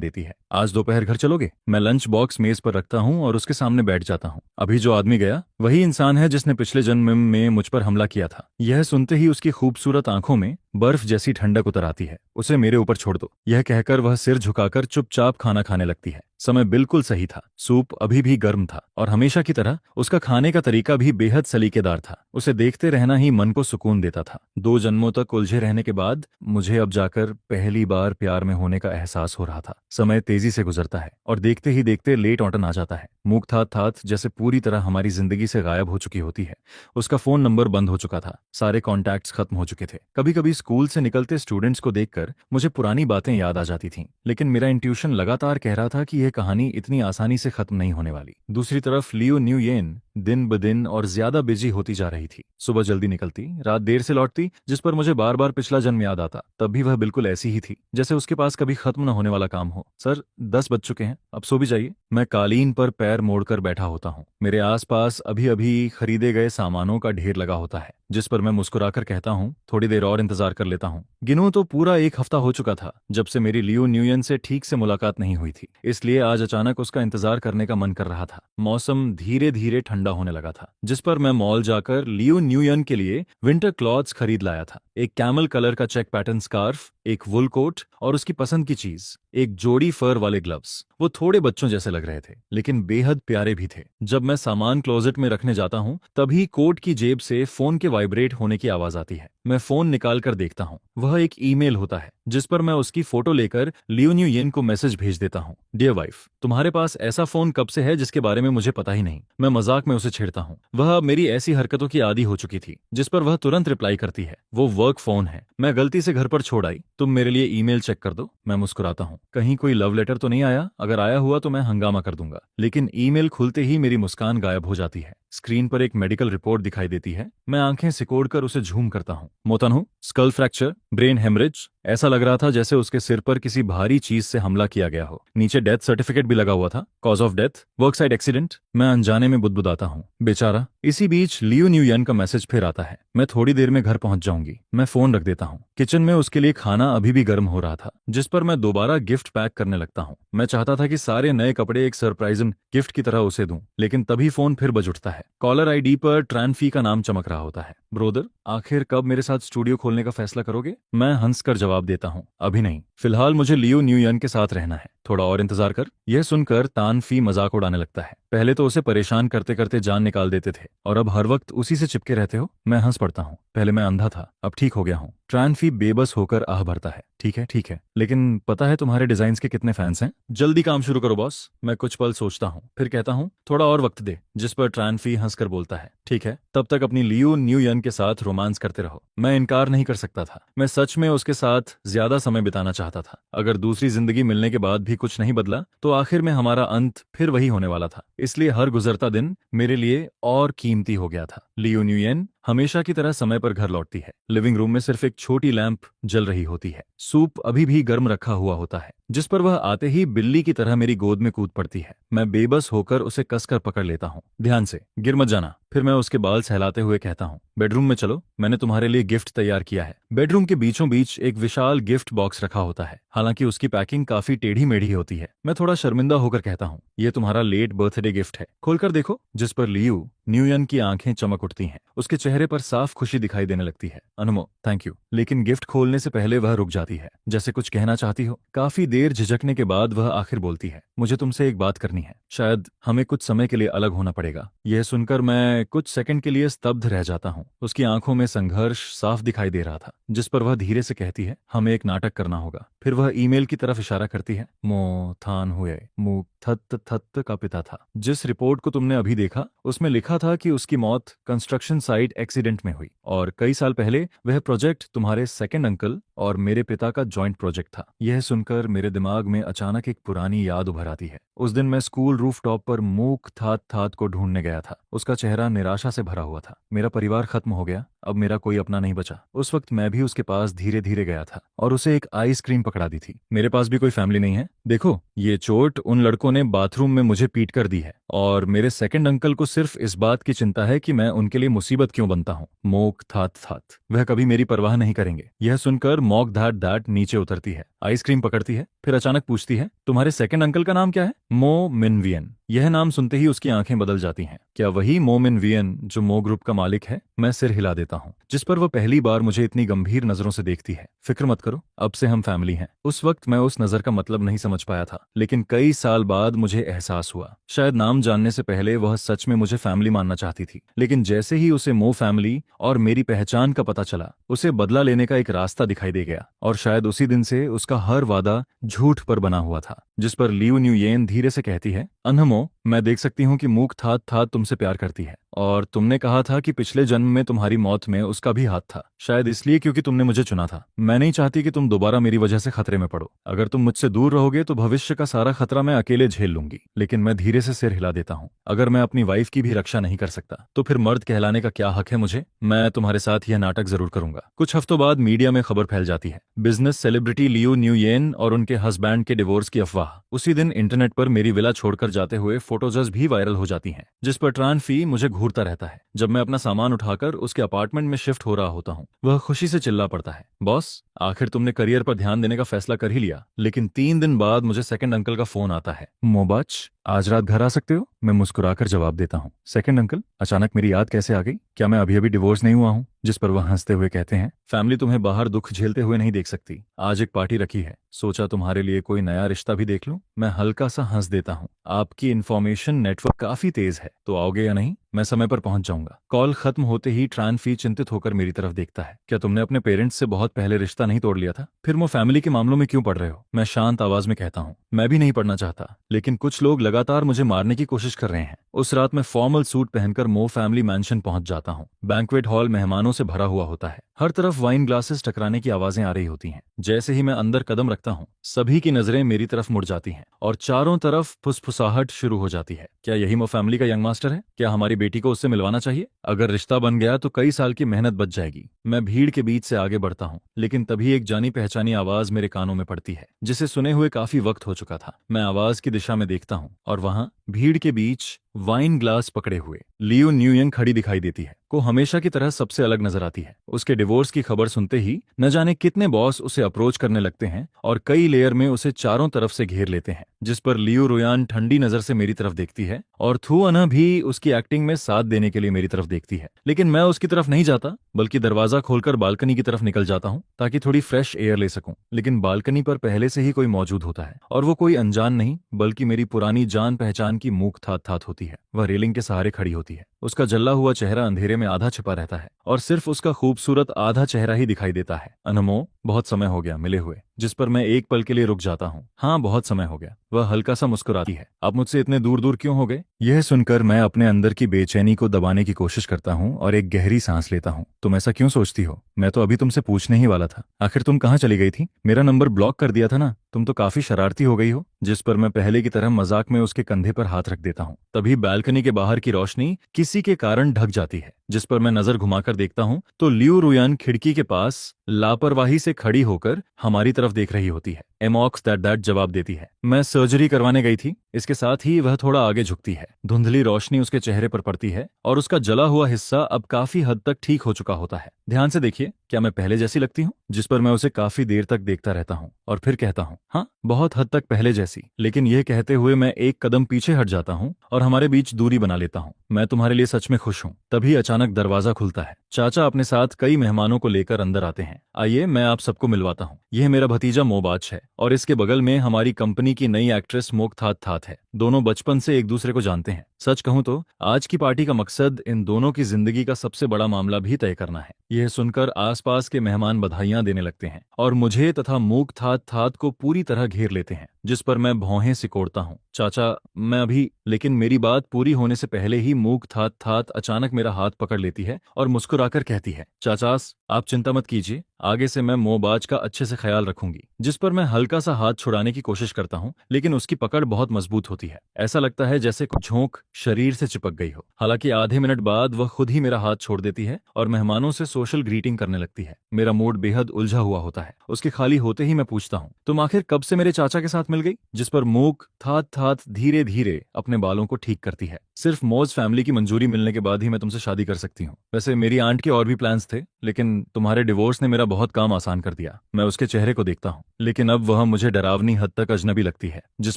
देती है। आज दोपहर घर चलोगे? मैं लंच बॉक्स मेज पर रखता हूँ और उसके सामने बैठ जाता हूँ। अभी जो आदमी गया वही इंसान है जिसने पिछले जन्म में मुझ पर हमला किया था। यह सुनते ही उसकी खूबसूरत आंखों में बर्फ जैसी ठंडक उतर आती है। उसे मेरे ऊपर छोड़ दो, यह कहकर वह सिर झुकाकर चुपचाप खाना खाने लगती है। समय बिल्कुल सही था, सूप अभी भी गर्म था और हमेशा की तरह उसका खाने का तरीका भी बेहद सलीकेदार था। उसे देखते रहना ही मन को सुकून देता था। 2 जन्मों तक उलझे रहने के बाद मुझे अब जाकर पहली बार प्यार में होने का एहसास हो रहा था। समय तेजी से गुजरता है और देखते ही देखते लेट ऑटन आ जाता है। मूक ठात जैसे पूरी तरह हमारी जिंदगी से गायब हो चुकी होती है। उसका फोन नंबर बंद हो चुका था, सारे कॉन्टैक्ट्स खत्म हो चुके थे। कभी कभी स्कूल से निकलते स्टूडेंट्स को देखकर मुझे पुरानी बातें याद आ जाती थीं, लेकिन मेरा इंट्यूशन लगातार कह रहा था कि यह कहानी इतनी आसानी से खत्म नहीं होने वाली। दूसरी तरफ लियो न्यूयन दिन ब दिन और ज्यादा बिजी होती जा रही थी। सुबह जल्दी निकलती, रात देर से लौटती, जिस पर मुझे बार बार पिछला जन्म याद आता। तब भी वह बिल्कुल ऐसी ही थी, जैसे उसके पास कभी खत्म न होने वाला काम हो। सर, 10 बज चुके हैं, अब सो भी जाइए। मैं कालीन पर पैर मोड़कर बैठा होता हूँ। मेरे आसपास अभी अभी खरीदे गए सामानों का ढेर लगा होता है, जिस पर मैं मुस्कुराकर कहता हूँ, थोड़ी देर और इंतजार कर लेता हूँ। गिनूं तो पूरा 1 हफ्ता हो चुका था जब से मेरी लियो न्यूयन से ठीक से मुलाकात नहीं हुई थी, इसलिए आज अचानक उसका इंतजार करने का मन कर रहा था। मौसम धीरे धीरे ठंडा होने लगा था, जिस पर मैं मॉल जाकर लियो न्यूयन के लिए विंटर क्लॉथ्स खरीद लाया था। एक कैमल कलर का चेक पैटर्न स्कार्फ, एक वुल कोट और उसकी पसंद की चीज, एक जोड़ी फर वाले ग्लव्स। वो थोड़े बच्चों जैसे लग रहे थे, लेकिन बेहद प्यारे भी थे। जब मैं सामान क्लोजेट में रखने जाता हूँ, तभी कोट की जेब से फोन के वाइब्रेट होने की आवाज आती है। मैं फोन निकाल कर देखता हूँ, वह एक ईमेल होता है, जिस पर मैं उसकी फोटो लेकर लियो न्यूयन को मैसेज भेज देता हूँ। डियर वाइफ, तुम्हारे पास ऐसा फोन कब से है जिसके बारे में मुझे पता ही नहीं। मैं मजाक में उसे छेड़ता हूँ। वह अब मेरी ऐसी हरकतों की आदी हो चुकी थी, जिस पर वह तुरंत रिप्लाई करती है, वो वर्क फोन है, मैं गलती से घर पर छोड़ आई, तुम मेरे लिए ईमेल चेक कर दो। मैं मुस्कुराता हूँ, कहीं कोई लव लेटर तो नहीं आया? अगर आया हुआ तो मैं हंगामा कर दूंगा। लेकिन ईमेल खुलते ही मेरी मुस्कान गायब हो जाती है। स्क्रीन पर एक मेडिकल रिपोर्ट दिखाई देती है। मैं आंखें सिकोड़कर उसे झूम करता हूँ। मोतन स्कल फ्रैक्चर, ब्रेन हेमरेज। ऐसा लग रहा था जैसे उसके सिर पर किसी भारी चीज से हमला किया गया हो। नीचे डेथ सर्टिफिकेट भी लगा हुआ था, cause of death work site accident. मैं अनजाने में बुदबुदाता हूँ, बेचारा। इसी बीच लियो न्यूयन का मैसेज फिर आता है, मैं थोड़ी देर में घर पहुंच जाऊंगी। मैं फोन रख देता हूँ। किचन में उसके लिए खाना अभी भी गर्म हो रहा था, जिस पर मैं दोबारा गिफ्ट पैक करने लगता हूँ। मैं चाहता था कि सारे नए कपड़े एक सरप्राइजिंग गिफ्ट की तरह उसे दूं, लेकिन तभी फोन फिर बज उठता है। कॉलर आईडी पर ट्रांफी का नाम चमक रहा होता है। ब्रोदर, आखिर कब मेरे साथ स्टूडियो खोलने का फैसला करोगे? मैं हंसकर जवाब देता हूँ, अभी नहीं, फिलहाल मुझे लियो न्यूयन के साथ रहना है, थोड़ा और इंतजार कर। यह सुनकर तानफी मजाक उड़ाने लगता है। पहले तो उसे परेशान करते करते जान निकाल देते थे और अब हर वक्त उसी से चिपके रहते हो। मैं हंस पड़ता हूँ, पहले मैं अंधा था, अब ठीक हो गया हूँ। ट्रांफी बेबस होकर आह भरता है, ठीक है, लेकिन पता है तुम्हारे डिजाइन्स के कितने फैंस हैं? जल्दी काम शुरू करो बॉस। मैं कुछ पल सोचता हूँ, फिर कहता हूँ, थोड़ा और वक्त दे। जिस पर ट्रांफी हंसकर बोलता है, ठीक है, तब तक अपनी लियो न्यूयन के साथ रोमांस करते रहो। मैं इनकार नहीं कर सकता था, मैं सच में उसके साथ ज्यादा समय बिताना चाहता था। अगर दूसरी जिंदगी मिलने के बाद भी कुछ नहीं बदला तो आखिर में हमारा अंत फिर वही होने वाला था। इसलिए हर गुजरता दिन मेरे लिए और कीमती हो गया था। लियो न्यूयन, हमेशा की तरह समय पर घर लौटती है। लिविंग रूम में सिर्फ एक छोटी लैंप जल रही होती है। सूप अभी भी गर्म रखा हुआ होता है, जिस पर वह आते ही बिल्ली की तरह मेरी गोद में कूद पड़ती है। मैं बेबस होकर उसे कसकर पकड़ लेता हूँ। ध्यान से, गिर मत जाना। फिर मैं उसके बाल सहलाते हुए कहता हूँ, बेडरूम में चलो, मैंने तुम्हारे लिए गिफ्ट तैयार किया है। बेडरूम के बीचों बीच एक विशाल गिफ्ट बॉक्स रखा होता है, हालांकि उसकी पैकिंग काफी टेढ़ी मेढ़ी होती है। मैं थोड़ा शर्मिंदा होकर कहता हूँ, ये तुम्हारा लेट बर्थडे गिफ्ट है, खोलकर देखो। जिस पर लियू न्यूयन की आंखें चमक उठती हैं। उसके चेहरे पर साफ खुशी दिखाई देने लगती है। अनुमो, थैंक यू। लेकिन गिफ्ट खोलने से पहले वह रुक जाती है, जैसे कुछ कहना चाहती हो। काफी देर झिझकने के बाद वह आखिर बोलती है, मुझे तुमसे एक बात करनी है। शायद हमें कुछ समय के लिए अलग होना पड़ेगा। यह सुनकर मैं कुछ सेकंड के लिए स्तब्ध रह जाता हूँ। उसकी आंखों में संघर्ष साफ दिखाई दे रहा था, जिस पर वह धीरे से कहती है, हमें एक नाटक करना होगा। फिर वह ईमेल की तरफ इशारा करती है। मो थान हुए मु थत थत का पिता था। जिस रिपोर्ट को तुमने अभी देखा, उसमें लिखा था कि उसकी मौत कंस्ट्रक्शन साइट एक्सीडेंट में हुई, और कई साल पहले वह प्रोजेक्ट तुम्हारे सेकंड अंकल और मेरे पिता का जॉइंट प्रोजेक्ट था। यह सुनकर मेरे दिमाग में अचानक एक पुरानी याद उभर आती है। उस दिन मैं स्कूल रूफटॉप पर मूक थात थात को ढूंढने गया था। उसका चेहरा निराशा से भरा हुआ था। मेरा परिवार खत्म हो गया, अब मेरा कोई अपना नहीं बचा। उस वक्त मैं भी उसके पास धीरे धीरे गया था और उसे एक आइसक्रीम पकड़ा दी थी। मेरे पास भी कोई फैमिली नहीं है। देखो, ये चोट उन लड़कों ने बाथरूम में मुझे पीट कर दी है, और मेरे सेकंड अंकल को सिर्फ इस बात की चिंता है कि मैं उनके लिए मुसीबत क्यों बनता हूँ। मोक थात थात, वह कभी मेरी परवाह नहीं करेंगे। यह सुनकर मॉक धाट धाट नीचे उतरती है, आइसक्रीम पकड़ती है, फिर अचानक पूछती है, तुम्हारे सेकंड अंकल का नाम क्या है? मो मिनवियन। यह नाम सुनते ही उसकी आंखें बदल जाती हैं। क्या वही मो मिनवियन जो मो ग्रुप का मालिक है? मैं सिर हिला देता हूँ, जिस पर वह पहली बार मुझे इतनी गंभीर नजरों से देखती है। फिक्र मत करो, अब से हम फैमिली हैं। उस वक्त मैं उस नजर का मतलब नहीं समझ पाया था, लेकिन कई साल बाद मुझे एहसास हुआ। शायद नाम जानने से पहले वह सच में मुझे फैमिली मानना चाहती थी, लेकिन जैसे ही उसे मो फैमिली और मेरी पहचान का पता चला, उसे बदला लेने का एक रास्ता दिखाई दे गया। और शायद उसी दिन से उसका हर वादा झूठ पर बना हुआ था। जिस पर लियू न्यूयेन धीरे से कहती है, अनहमो, मैं देख सकती हूँ कि मूक थात थात तुमसे प्यार करती है, और तुमने कहा था कि पिछले जन्म में तुम्हारी मौत में उसका भी हाथ था। शायद इसलिए क्योंकि तुमने मुझे चुना था। मैं नहीं चाहती कि तुम दोबारा मेरी वजह से खतरे में पड़ो। अगर तुम मुझसे दूर रहोगे तो भविष्य का सारा खतरा मैं अकेले झेल लूंगी। लेकिन मैं धीरे से सिर हिला देता हूँ, अगर मैं अपनी वाइफ की भी रक्षा नहीं कर सकता तो फिर मर्द कहलाने का क्या हक है मुझे? मैं तुम्हारे साथ यह नाटक जरूर करूंगा। कुछ हफ्तों बाद मीडिया में खबर फैल जाती है, बिजनेस सेलिब्रिटी लियू न्यूयेन और उनके हस्बैंड के डिवोर्स की अफवाह। उसी दिन इंटरनेट पर मेरी विला छोड़कर जाते हुए फोटोज भी वायरल हो जाती हैं, जिस पर ट्रान फी मुझे घूरता रहता है। जब मैं अपना सामान उठाकर उसके अपार्टमेंट में शिफ्ट हो रहा होता हूँ, वह खुशी से चिल्ला पड़ता है, बॉस, आखिर तुमने करियर पर ध्यान देने का फैसला कर ही लिया। लेकिन 3 दिन बाद मुझे सेकंड अंकल का फोन आता है, मोबाच, आज रात घर आ सकते हो? मैं मुस्कुराकर जवाब देता हूँ, सेकंड अंकल, अचानक मेरी याद कैसे आ गई? क्या मैं अभी अभी डिवोर्स नहीं हुआ हूँ? जिस पर वह हंसते हुए कहते हैं, फैमिली तुम्हें बाहर दुख झेलते हुए नहीं देख सकती। आज एक पार्टी रखी है, सोचा तुम्हारे लिए कोई नया रिश्ता भी देख लूं। मैं हल्का सा हंस देता हूँ, आपकी इन्फॉर्मेशन नेटवर्क काफी तेज है, तो आओगे या नहीं? मैं समय पर पहुंच जाऊंगा। कॉल खत्म होते ही ट्रान फी चिंतित होकर मेरी तरफ देखता है, क्या तुमने अपने पेरेंट्स से बहुत पहले रिश्ता नहीं तोड़ लिया था? फिर वो फैमिली के मामलों में क्यों पड़ रहे हो? मैं शांत आवाज में कहता हूँ, मैं भी नहीं पढ़ना चाहता, लेकिन कुछ लोग लगातार मुझे मारने की कोशिश कर रहे हैं। उस रात मैं फॉर्मल सूट पहनकर मो फैमिली मैंशन पहुंच जाता हूँ। बैंक्वेट हॉल मेहमानों से भरा हुआ होता है, हर तरफ वाइन ग्लासेस टकराने की आवाजें आ रही होती हैं। जैसे ही मैं अंदर कदम रखता हूँ, सभी की नजरें मेरी तरफ मुड़ जाती हैं और चारों तरफ फुसफुसाहट शुरू हो जाती है। क्या यही मो फैमिली का यंग मास्टर है? क्या हमारी बेटी को उससे मिलवाना चाहिए? अगर रिश्ता बन गया तो कई साल की मेहनत बच जाएगी। मैं भीड़ के बीच से आगे बढ़ता हूँ, लेकिन तभी एक जानी पहचानी आवाज मेरे कानों में पड़ती है, जिसे सुने हुए काफी वक्त हो चुका था। मैं आवाज की दिशा में देखता हूँ और वहां भीड़ के बीच वाइन ग्लास पकड़े हुए लियो न्यूयंग खड़ी दिखाई देती है, को हमेशा की तरह सबसे अलग नजर आती है। उसके डिवोर्स की खबर सुनते ही न जाने कितने बॉस उसे अप्रोच करने लगते हैं और कई लेयर में उसे चारों तरफ से घेर लेते हैं। जिस पर लियो रोयान ठंडी नजर से मेरी तरफ देखती है और थू अना भी उसकी एक्टिंग में साथ देने के लिए मेरी तरफ देखती है। लेकिन मैं उसकी तरफ नहीं जाता, बल्कि दरवाजा खोलकर बालकनी की तरफ निकल जाता हूँ ताकि थोड़ी फ्रेश एयर ले सकूं। लेकिन बालकनी पर पहले से ही कोई मौजूद होता है, और वो कोई अनजान नहीं बल्कि मेरी पुरानी जान पहचान की मूक थात थात होती है। वह रेलिंग के सहारे खड़ी होती है। उसका जल्ला हुआ चेहरा अंधेरे में आधा छिपा रहता है और सिर्फ उसका खूबसूरत आधा चेहरा ही दिखाई देता है। अनमो, बहुत समय हो गया मिले हुए। जिस पर मैं एक पल के लिए रुक जाता हूँ। हाँ, बहुत समय हो गया। वह हल्का सा मुस्कुराती है। आप मुझसे इतने दूर दूर क्यों हो गए? यह सुनकर मैं अपने अंदर की बेचैनी को दबाने की कोशिश करता हूँ और एक गहरी सांस लेता हूँ। तुम ऐसा क्यों सोचती हो? मैं तो अभी तुमसे पूछने ही वाला था, आखिर तुम कहाँ चली गई थी? मेरा नंबर ब्लॉक कर दिया था ना? तुम तो काफी शरारती हो गई हो। जिस पर मैं पहले की तरह मजाक में उसके कंधे पर हाथ रख देता हूँ। तभी बालकनी के बाहर की रोशनी किसी किसी के कारण ढक जाती है, जिस पर मैं नजर घुमाकर देखता हूँ तो लियू रुयान खिड़की के पास लापरवाही से खड़ी होकर हमारी तरफ देख रही होती है। एमॉक्स दैट जवाब देती है, मैं सर्जरी करवाने गई थी। इसके साथ ही वह थोड़ा आगे झुकती है। धुंधली रोशनी उसके चेहरे पर पड़ती है और उसका जला हुआ हिस्सा अब काफी हद तक ठीक हो चुका होता है। ध्यान से देखिए, क्या मैं पहले जैसी लगती हूँ? जिस पर मैं उसे काफी देर तक देखता रहता हूँ और फिर कहता हूँ, हाँ, बहुत हद तक पहले जैसी। लेकिन यह कहते हुए मैं एक कदम पीछे हट जाता हूँ और हमारे बीच दूरी बना लेता हूँ। मैं तुम्हारे लिए सच में खुश हूँ। तभी अचानक दरवाजा खुलता है। चाचा अपने साथ कई मेहमानों को लेकर अंदर आते हैं। आइए, मैं आप सबको मिलवाता हूँ। यह मेरा भतीजा मोबाच है और इसके बगल में हमारी कंपनी की नई एक्ट्रेस मोकथात थात है। दोनों बचपन से एक दूसरे को जानते हैं। सच कहूं तो आज की पार्टी का मकसद इन दोनों की जिंदगी का सबसे बड़ा मामला भी तय करना है। यह सुनकर आसपास के मेहमान बधाइयां देने लगते हैं और मुझे तथा मोकथात थात को पूरी तरह घेर लेते हैं, जिस पर मैं भौहें सिकोड़ता हूँ। चाचा, मैं अभी। लेकिन मेरी बात पूरी होने से पहले ही मोकथात थात अचानक मेरा हाथ पकड़ लेती है और मुस्कुराकर कहती है, चाचास, आप चिंता मत कीजिए, आगे से मैं मोबाज का अच्छे से ख्याल रखूंगी। जिस पर मैं हल्का सा हाथ छुड़ाने की कोशिश करता हूँ, लेकिन उसकी पकड़ बहुत मजबूत होती है। ऐसा लगता है जैसे कुछ झोंक शरीर से चिपक गई हो। हालांकि आधे मिनट बाद वह खुद ही मेरा हाथ छोड़ देती है और मेहमानों से सोशल ग्रीटिंग करने लगती है। मेरा मूड बेहद उलझा हुआ होता है। उसके खाली होते ही मैं पूछता हूँ, तुम आखिर कब से मेरे चाचा के साथ मिल गई? जिस पर मूक थात थात धीरे धीरे अपने बालों को ठीक करती है। सिर्फ मौज फैमिली की मंजूरी मिलने के बाद ही मैं तुमसे शादी कर सकती हूँ। वैसे मेरी आंट के और भी प्लान्स थे, लेकिन तुम्हारे डिवोर्स ने मेरा बहुत काम आसान कर दिया। मैं उसके चेहरे को देखता हूँ, लेकिन अब वह मुझे डरावनी हद तक अजनबी लगती है। जिस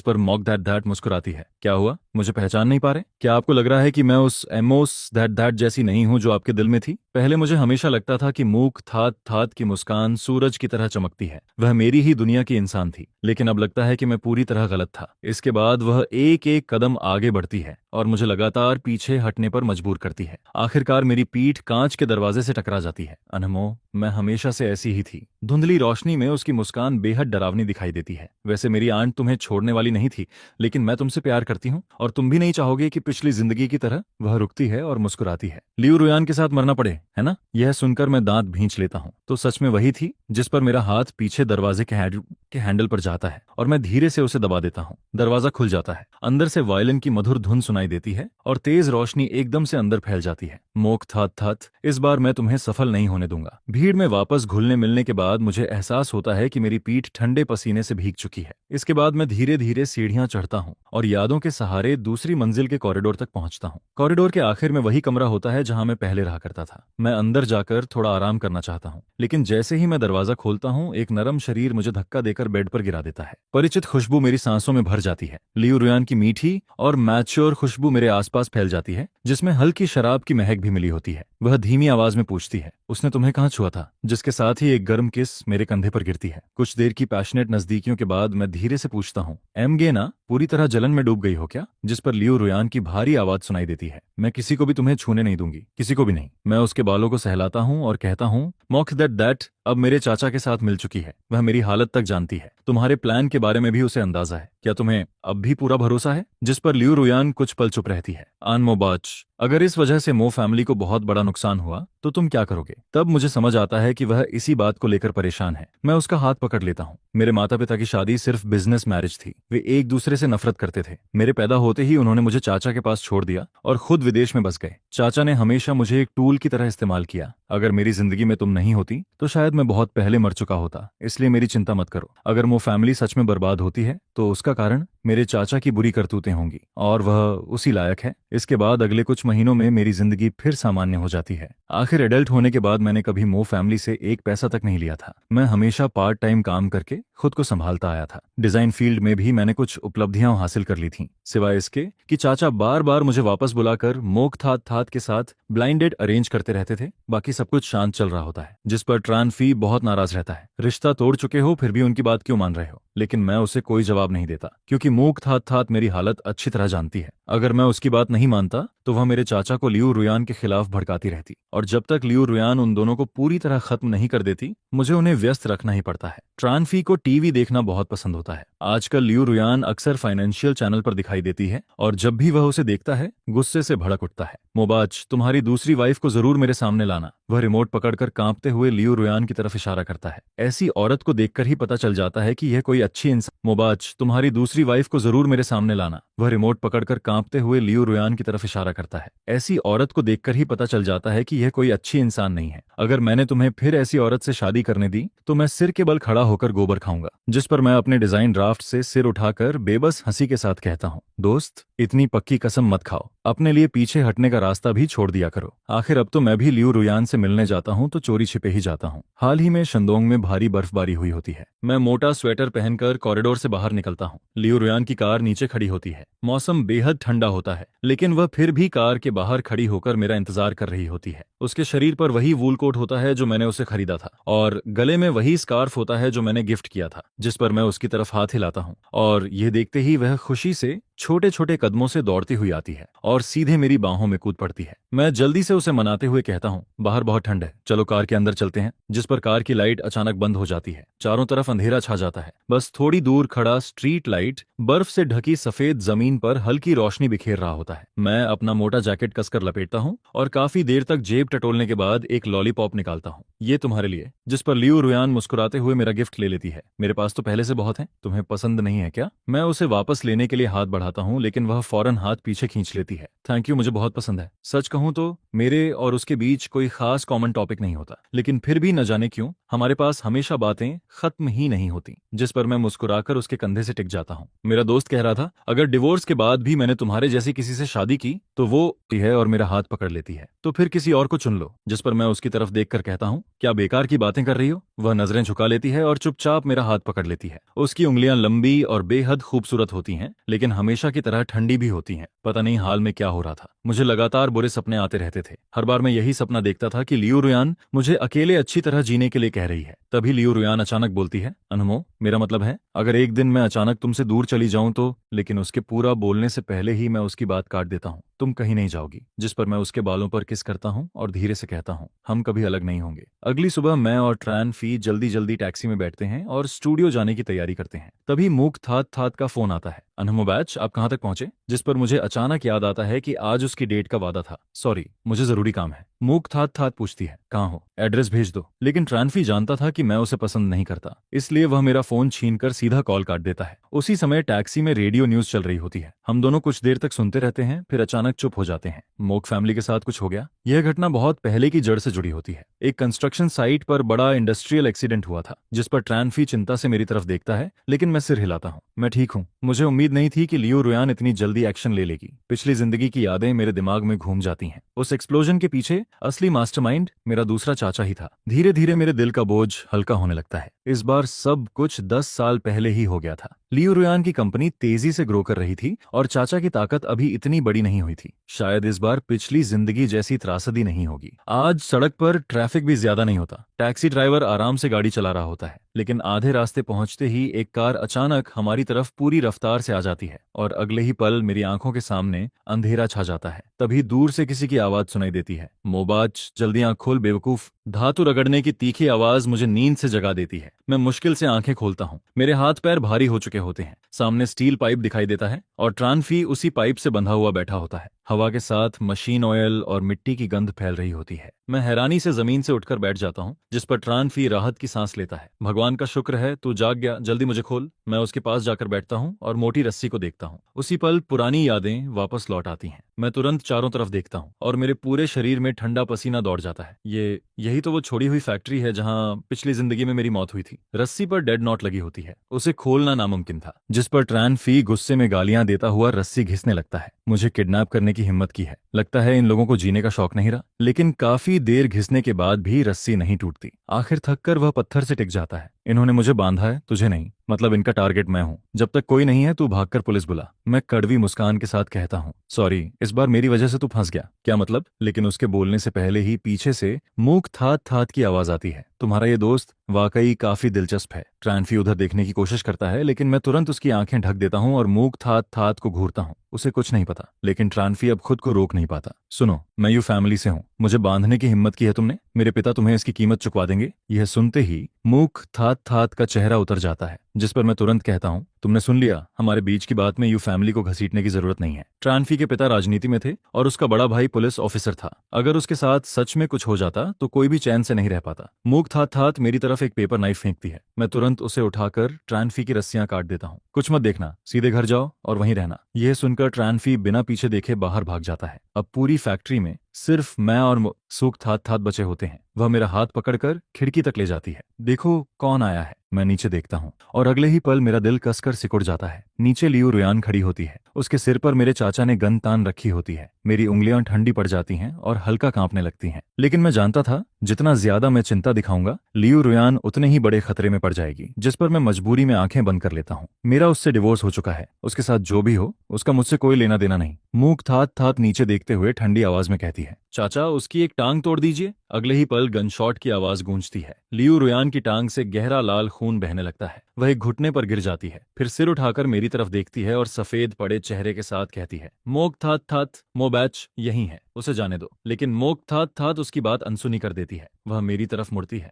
पर मॉक दैट मुस्कुराती है। क्या हुआ, मुझे पहचान नहीं पा रहे? क्या आपको लग रहा है कि मैं उस एमोस दैट जैसी नहीं हूँ जो आपके दिल में थी? पहले मुझे हमेशा लगता था कि मूक थात थात की मुस्कान सूरज की तरह चमकती है, वह मेरी ही दुनिया की इंसान थी। लेकिन अब लगता है कि मैं पूरी तरह गलत था। इसके बाद वह एक एक कदम आगे बढ़ती है और मुझे लगातार पीछे हटने पर मजबूर करती है। आखिरकार मेरी पीठ कांच के दरवाजे से टकरा जाती है। अनमो, मैं हमेशा से ऐसी ही थी। धुंधली रोशनी में उसकी मुस्कान बेहद डरावनी दिखाई देती है। वैसे मेरी आंट तुम्हें छोड़ने वाली नहीं थी, लेकिन मैं तुमसे प्यार करती हूँ और तुम भी नहीं चाहोगे कि पिछली जिंदगी की तरह। वह रुकती है और मुस्कुराती है। लियू रुयान के साथ मरना पड़े, है ना? यह सुनकर मैं दांत भींच लेता हूँ। तो सच में वही थी? जिस पर मेरा हाथ पीछे दरवाजे के हैंडल पर जाता है और मैं धीरे से उसे दबा देता हूँ। दरवाजा खुल जाता है। अंदर से वायलिन की मधुर धुन सुनाई देती है और तेज रोशनी एकदम से अंदर फैल जाती है। मोक थात थात, इस बार मैं तुम्हें सफल नहीं होने दूंगा। भीड़ में वापस घुलने मिलने के बाद मुझे एहसास होता है कि मेरी पीठ ठंडे पसीने से भीग चुकी है। इसके बाद मैं धीरे धीरे सीढ़ियां चढ़ता हूँ और यादों के सहारे दूसरी मंजिल के कॉरिडोर तक पहुंचता हूँ। कॉरिडोर के आखिर में वही कमरा होता है जहां मैं पहले रहा करता था। मैं अंदर जाकर थोड़ा आराम करना चाहता हूँ, लेकिन जैसे ही मैं दरवाजा खोलता हूँ, एक नरम शरीर मुझे धक्का देकर बेड पर गिरा देता है। परिचित खुशबू मेरी सांसों में भर जाती है। लियू रुयान की मीठी और मैच्योर खुशबू मेरे आसपास फैल जाती है, जिसमें हल्की शराब की महक भी मिली होती है। वह धीमी आवाज में पूछती है, उसने तुम्हें कहाँ छुआ था? जिसके साथ ही एक गर्म किस मेरे कंधे पर गिरती है। कुछ देर की पैशनेट नजदीकियों के बाद मैं धीरे से पूछता हूँ, एम गे ना, पूरी तरह जलन में डूब गई हो क्या? जिस पर लियू रुयान की भारी आवाज सुनाई देती है, मैं किसी को भी तुम्हें छूने नहीं दूंगी, किसी को भी नहीं। मैं उसके बालों को सहलाता हूँ और कहता हूँ, मॉक दैट अब मेरे चाचा के साथ मिल चुकी है। वह मेरी हालत तक जानती है। तुम्हारे प्लान के बारे में भी उसे अंदाजा है। क्या तुम्हें अब भी पूरा भरोसा है? जिस पर लियू रुयान कुछ पल चुप रहती है। मोबाच, अगर इस वजह से मो फैमिली को बहुत बड़ा नुकसान हुआ तो तुम क्या करोगे? तब मुझे समझ आता है कि वह इसी बात को लेकर परेशान है। मैं उसका हाथ पकड़ लेता हूँ। मेरे माता पिता की शादी सिर्फ बिजनेस मैरिज थी। वे एक दूसरे से नफरत करते थे। मेरे पैदा होते ही उन्होंने मुझे चाचा के पास छोड़ दिया और खुद विदेश में बस गए। चाचा ने हमेशा मुझे एक टूल की तरह इस्तेमाल किया। अगर मेरी जिंदगी में तुम नहीं होती तो शायद मैं बहुत पहले मर चुका होता। इसलिए मेरी चिंता मत करो। अगर वो फैमिली सच में बर्बाद होती है तो उसका कारण मेरे चाचा की बुरी करतूतें होंगी और वह उसी लायक है। इसके बाद अगले कुछ महीनों में मेरी जिंदगी फिर सामान्य हो जाती है। आखिर एडल्ट होने के बाद मैंने कभी मो फैमिली से एक पैसा तक नहीं लिया था। मैं हमेशा पार्ट टाइम काम करके खुद को संभालता आया था। डिजाइन फील्ड में भी मैंने कुछ उपलब्धियां हासिल कर ली थीं, सिवाय इसके कि चाचा बार बार मुझे वापस बुलाकर मोक थात थात के साथ ब्लाइंड डेट अरेंज करते रहते थे। बाकी सब कुछ शांत चल रहा होता है। जिस पर ट्रान फी बहुत नाराज रहता है। रिश्ता तोड़ चुके हो फिर भी उनकी बात क्यों मान रहे हो? लेकिन मैं उसे कोई जवाब नहीं देता, क्योंकि मूक थात थात मेरी हालत अच्छी तरह जानती है। अगर मैं उसकी बात नहीं मानता तो वह मेरे चाचा को लियू रुयान के खिलाफ भड़काती रहती, और जब तक लियू रुयान उन दोनों को पूरी तरह खत्म नहीं कर देती मुझे उन्हें व्यस्त रखना ही पड़ता है। ट्रानफी को टीवी देखना बहुत पसंद होता है। आजकल लियू रुयान अक्सर फाइनेंशियल चैनल पर दिखाई देती है और जब भी वह उसे देखता है गुस्से से भड़क उठता है। मोबाज, तुम्हारी दूसरी वाइफ को जरूर मेरे सामने लाना। वह रिमोट पकड़कर कांपते हुए लियू रुयान की तरफ इशारा करता है। ऐसी औरत को देखकर ही पता चल जाता है कि यह कोई अच्छी इंसान। मोबाज, तुम्हारी दूसरी वाइफ को जरूर मेरे सामने लाना। वह रिमोट पकड़कर कांपते हुए लियू रुयान की तरफ इशारा करता है। ऐसी औरत को देखकर ही पता चल जाता है कि यह कोई अच्छी इंसान नहीं है। अगर मैंने तुम्हें फिर ऐसी औरत से शादी करने दी तो मैं सिर के बल खड़ा होकर गोबर खाऊंगा। जिस पर मैं अपने डिजाइन ड्राफ्ट से सिर उठाकर बेबस हंसी के साथ कहता हूँ, दोस्त, इतनी पक्की कसम मत खाओ। अपने लिए पीछे हटने का रास्ता भी छोड़ दिया करो। आखिर अब तो मैं भी लियू रुयान से मिलने जाता हूँ तो चोरी छिपे ही जाता हूँ। हाल ही में शंदोंग में भारी बर्फबारी हुई होती है। मैं मोटा स्वेटर पहनकर कॉरिडोर से बाहर निकलता हूँ। लियू रुयान की कार नीचे खड़ी होती है। मौसम बेहद ठंडा होता है, लेकिन वह फिर भी कार के बाहर खड़ी होकर मेरा इंतजार कर रही होती है। उसके शरीर पर वही वूल कोट होता है जो मैंने उसे खरीदा था और गले में वही स्कार्फ होता है जो मैंने गिफ्ट किया था। जिस पर मैं उसकी तरफ हाथ हिलाता हूँ और ये देखते ही वह खुशी से छोटे छोटे कदमों से दौड़ती हुई आती है और सीधे मेरी बाहों में कूद पड़ती है। मैं जल्दी से उसे मनाते हुए कहता हूँ, बाहर बहुत ठंड है, चलो कार के अंदर चलते हैं। जिस पर कार की लाइट अचानक बंद हो जाती है। चारों तरफ अंधेरा छा जाता है। बस थोड़ी दूर खड़ा स्ट्रीट लाइट बर्फ से ढकी सफेद जमीन पर हल्की रोशनी बिखेर रहा होता है। मैं अपना मोटा जैकेट कसकर लपेटता हूँ और काफी देर तक जेब टटोलने के बाद एक लॉलीपॉप निकालता हूँ। ये तुम्हारे लिए। जिस पर लियू रुयान मुस्कुराते हुए मेरा गिफ्ट ले लेती है। मेरे पास तो पहले से बहुत है, तुम्हें पसंद नहीं है क्या? मैं उसे वापस लेने के लिए हाथ बढ़ाता हूँ, लेकिन वह फौरन हाथ पीछे खींच लेती है। थैंक यू, मुझे बहुत पसंद है। सच कहूँ तो मेरे और उसके बीच कोई खास कॉमन टॉपिक नहीं होता, लेकिन फिर भी न जाने क्यों हमारे पास हमेशा बातें खत्म ही नहीं होती। जिस पर मैं मुस्कुराकर उसके कंधे से टिक जाता हूँ। मेरा दोस्त कह रहा था, अगर डिवोर्स के बाद भी मैंने तुम्हारे जैसी किसी से शादी की तो वो है और मेरा हाथ पकड़ लेती है, तो फिर किसी और को चुन लो। जिस पर मैं उसकी तरफ देखकर कहता हूँ, क्या बेकार की बातें कर रही हो? वह नजरें झुका लेती है और चुपचाप मेरा हाथ पकड़ लेती है। उसकी उंगलियां लंबी और बेहद खूबसूरत होती हैं, लेकिन हमेशा की तरह ठंडी भी होती हैं। पता नहीं हाल में क्या हो रहा था। मुझे लगातार बुरे सपने आते रहते थे। हर बार मैं यही सपना देखता था कि लियू रुयान मुझे अकेले अच्छी तरह जीने के लिए कह रही है। तभी लियू रुयान अचानक बोलती है, अनमो, मेरा मतलब है अगर एक दिन मैं अचानक तुमसे दूर चली जाऊं तो। लेकिन उसके पूरा बोलने से पहले ही मैं उसकी बात काट देता हूँ, तुम कहीं नहीं जाओगी। जिस पर मैं उसके बालों पर किस करता हूँ और धीरे से कहता हूँ, हम कभी अलग नहीं होंगे। अगली सुबह मैं और ट्रान फी जल्दी जल्दी टैक्सी में बैठते हैं और स्टूडियो जाने की तैयारी करते हैं। तभी मूक थात थात का फोन आता है। अनमो बैच, आप कहाँ तक पहुंचे? जिस पर मुझे अचानक याद आता है कि आज उसकी डेट का वादा था। सॉरी, मुझे जरूरी काम है। मूक थात थात पूछती है, कहाँ हो? एड्रेस भेज दो। लेकिन ट्रानफी जानता था कि मैं उसे पसंद नहीं करता, इसलिए वह मेरा फोन छीनकर सीधा कॉल काट देता है। उसी समय टैक्सी में रेडियो न्यूज चल रही होती है। हम दोनों कुछ देर तक सुनते रहते हैं, फिर अचानक चुप हो जाते हैं। मोक फैमिली के साथ कुछ हो गया? यह घटना बहुत पहले की जड़ से जुड़ी होती है। एक कंस्ट्रक्शन साइट पर बड़ा इंडस्ट्रियल एक्सीडेंट हुआ था, जिस पर ट्रानफी चिंता से मेरी तरफ देखता है, लेकिन मैं सिर हिलाता हूँ। मैं ठीक हूँ। मुझे उम्मीद नहीं थी कि लियू रुयान इतनी जल्दी एक्शन ले लेगी। पिछली जिंदगी की यादें मेरे दिमाग में घूम जाती हैं। उस एक्सप्लोजन के पीछे असली मास्टरमाइंड मेरा दूसरा चाचा ही था। धीरे धीरे मेरे दिल का बोझ हल्का होने लगता है। इस बार सब कुछ 10 साल पहले ही हो गया था। लियू रुयान की कंपनी तेजी से ग्रो कर रही थी और चाचा की ताकत अभी इतनी बड़ी नहीं हुई थी। शायद इस बार पिछली जिंदगी जैसी त्रासदी नहीं होगी। आज सड़क पर ट्रैफिक भी ज्यादा नहीं होता। टैक्सी ड्राइवर आराम से गाड़ी चला रहा होता है, लेकिन आधे रास्ते पहुंचते ही एक कार अचानक हमारी तरफ पूरी रफ्तार से आ जाती है और अगले ही पल मेरी आंखों के सामने अंधेरा छा जाता है। तभी दूर से किसी की आवाज सुनाई देती है, मोबाज, जल्दी आंख खोल बेवकूफ। धातु रगड़ने की तीखी आवाज मुझे नींद से जगा देती है। मैं मुश्किल से आंखें खोलता हूँ। मेरे हाथ पैर भारी हो चुके होते हैं। सामने स्टील पाइप दिखाई देता है और ट्रानफी उसी पाइप से बंधा हुआ बैठा होता है। हवा के साथ मशीन ऑयल और मिट्टी की गंध फैल रही होती है। मैं हैरानी से जमीन से उठकर बैठ जाता हूँ, जिस पर ट्रानफी राहत की सांस लेता है। भगवान का शुक्र है तू जाग गया, जल्दी मुझे खोल। मैं उसके पास जाकर बैठता हूँ और मोटी रस्सी को देखता हूँ। उसी पल पुरानी यादें वापस लौट आती हैं। मैं तुरंत चारों तरफ देखता हूँ और मेरे पूरे शरीर में ठंडा पसीना दौड़ जाता है। यही तो वो छोड़ी हुई फैक्ट्री है जहाँ पिछली जिंदगी में मेरी मौत हुई थी। रस्सी पर डेड नॉट लगी होती है। उसे खोलना नामुमकिन था। जिस पर ट्रानफी गुस्से में गालियां देता हुआ रस्सी घिसने लगता है। मुझे किडनैप करने की हिम्मत की है। लगता है इन लोगों को जीने का शौक नहीं रहा। लेकिन काफी देर घिसने के बाद भी रस्सी नहीं टूटती। आखिर थककर वह पत्थर से टिक जाता है। इन्होंने मुझे बांधा है, तुझे नहीं। मतलब इनका टारगेट मैं हूँ। जब तक कोई नहीं है तू भागकर पुलिस बुला। मैं कड़वी मुस्कान के साथ कहता हूँ, सॉरी, इस बार मेरी वजह से तू फंस गया। क्या मतलब? लेकिन उसके बोलने से पहले ही पीछे से मूक थात थात की आवाज आती है। तुम्हारा ये दोस्त वाकई काफी दिलचस्प है। ट्रानफी उधर देखने की कोशिश करता है, लेकिन मैं तुरंत उसकी आंखें ढक देता हूँ और मूक थात थात को घूरता हूँ। उसे कुछ नहीं पता, लेकिन ट्रानफी अब खुद को रोक नहीं पाता। सुनो, मैं यू फैमिली से हूँ। मुझे बांधने की हिम्मत की है तुमने। मेरे पिता तुम्हें इसकी कीमत चुकवा देंगे। यह सुनते ही मूक थात थात थात का चेहरा उतर जाता है, जिस पर मैं तुरंत कहता हूँ, तुमने सुन लिया, हमारे बीच की बात में यू फैमिली को घसीटने की जरूरत नहीं है। ट्रांफी के पिता राजनीति में थे और उसका बड़ा भाई पुलिस ऑफिसर था। अगर उसके साथ सच में कुछ हो जाता तो कोई भी चैन से नहीं रह पाता। मूक थात थात मेरी तरफ एक पेपर नाइफ फेंकती है। मैं तुरंत उसे उठाकर ट्रांफी की रस्सियां काट देता हूँ। कुछ मत देखना, सीधे घर जाओ और वहीं रहना। यह सुनकर ट्रांफी बिना पीछे देखे बाहर भाग जाता है। अब पूरी फैक्ट्री में सिर्फ मैं और सूख थात थात बचे होते हैं। वह मेरा हाथ पकड़कर खिड़की तक ले जाती है। देखो कौन आया है। मैं नीचे देखता हूँ और अगले ही पल मेरा दिल कसकर सिकुड़ जाता है। नीचे लियू रुयान खड़ी होती है। उसके सिर पर मेरे चाचा ने गन तान रखी होती है। मेरी उंगलियां ठंडी पड़ जाती हैं और हल्का कांपने लगती हैं। लेकिन मैं जानता था, जितना ज्यादा मैं चिंता दिखाऊंगा, लियू रुयान उतने ही बड़े खतरे में पड़ जाएगी, जिस पर मैं मजबूरी में आंखें बंद कर लेता हूँ। मेरा उससे डिवोर्स हो चुका है। उसके साथ जो भी हो, उसका मुझसे कोई लेना देना नहीं। मूक थात थात नीचे देखते हुए ठंडी आवाज में कहती है, चाचा उसकी एक टांग तोड़ दीजिए। अगले ही पल गनशॉट की आवाज गूंजती है। लियू रुयान की टांग से गहरा लाल खून बहने लगता है। वह एक घुटने पर गिर जाती है, फिर सिर उठाकर मेरी तरफ देखती है और सफेद पड़े चेहरे के साथ कहती है, मोक थात थात मोबैच यही है, उसे जाने दो। लेकिन मोक थात थात उसकी बात अनसुनी कर देती है। वह मेरी तरफ मुड़ती है।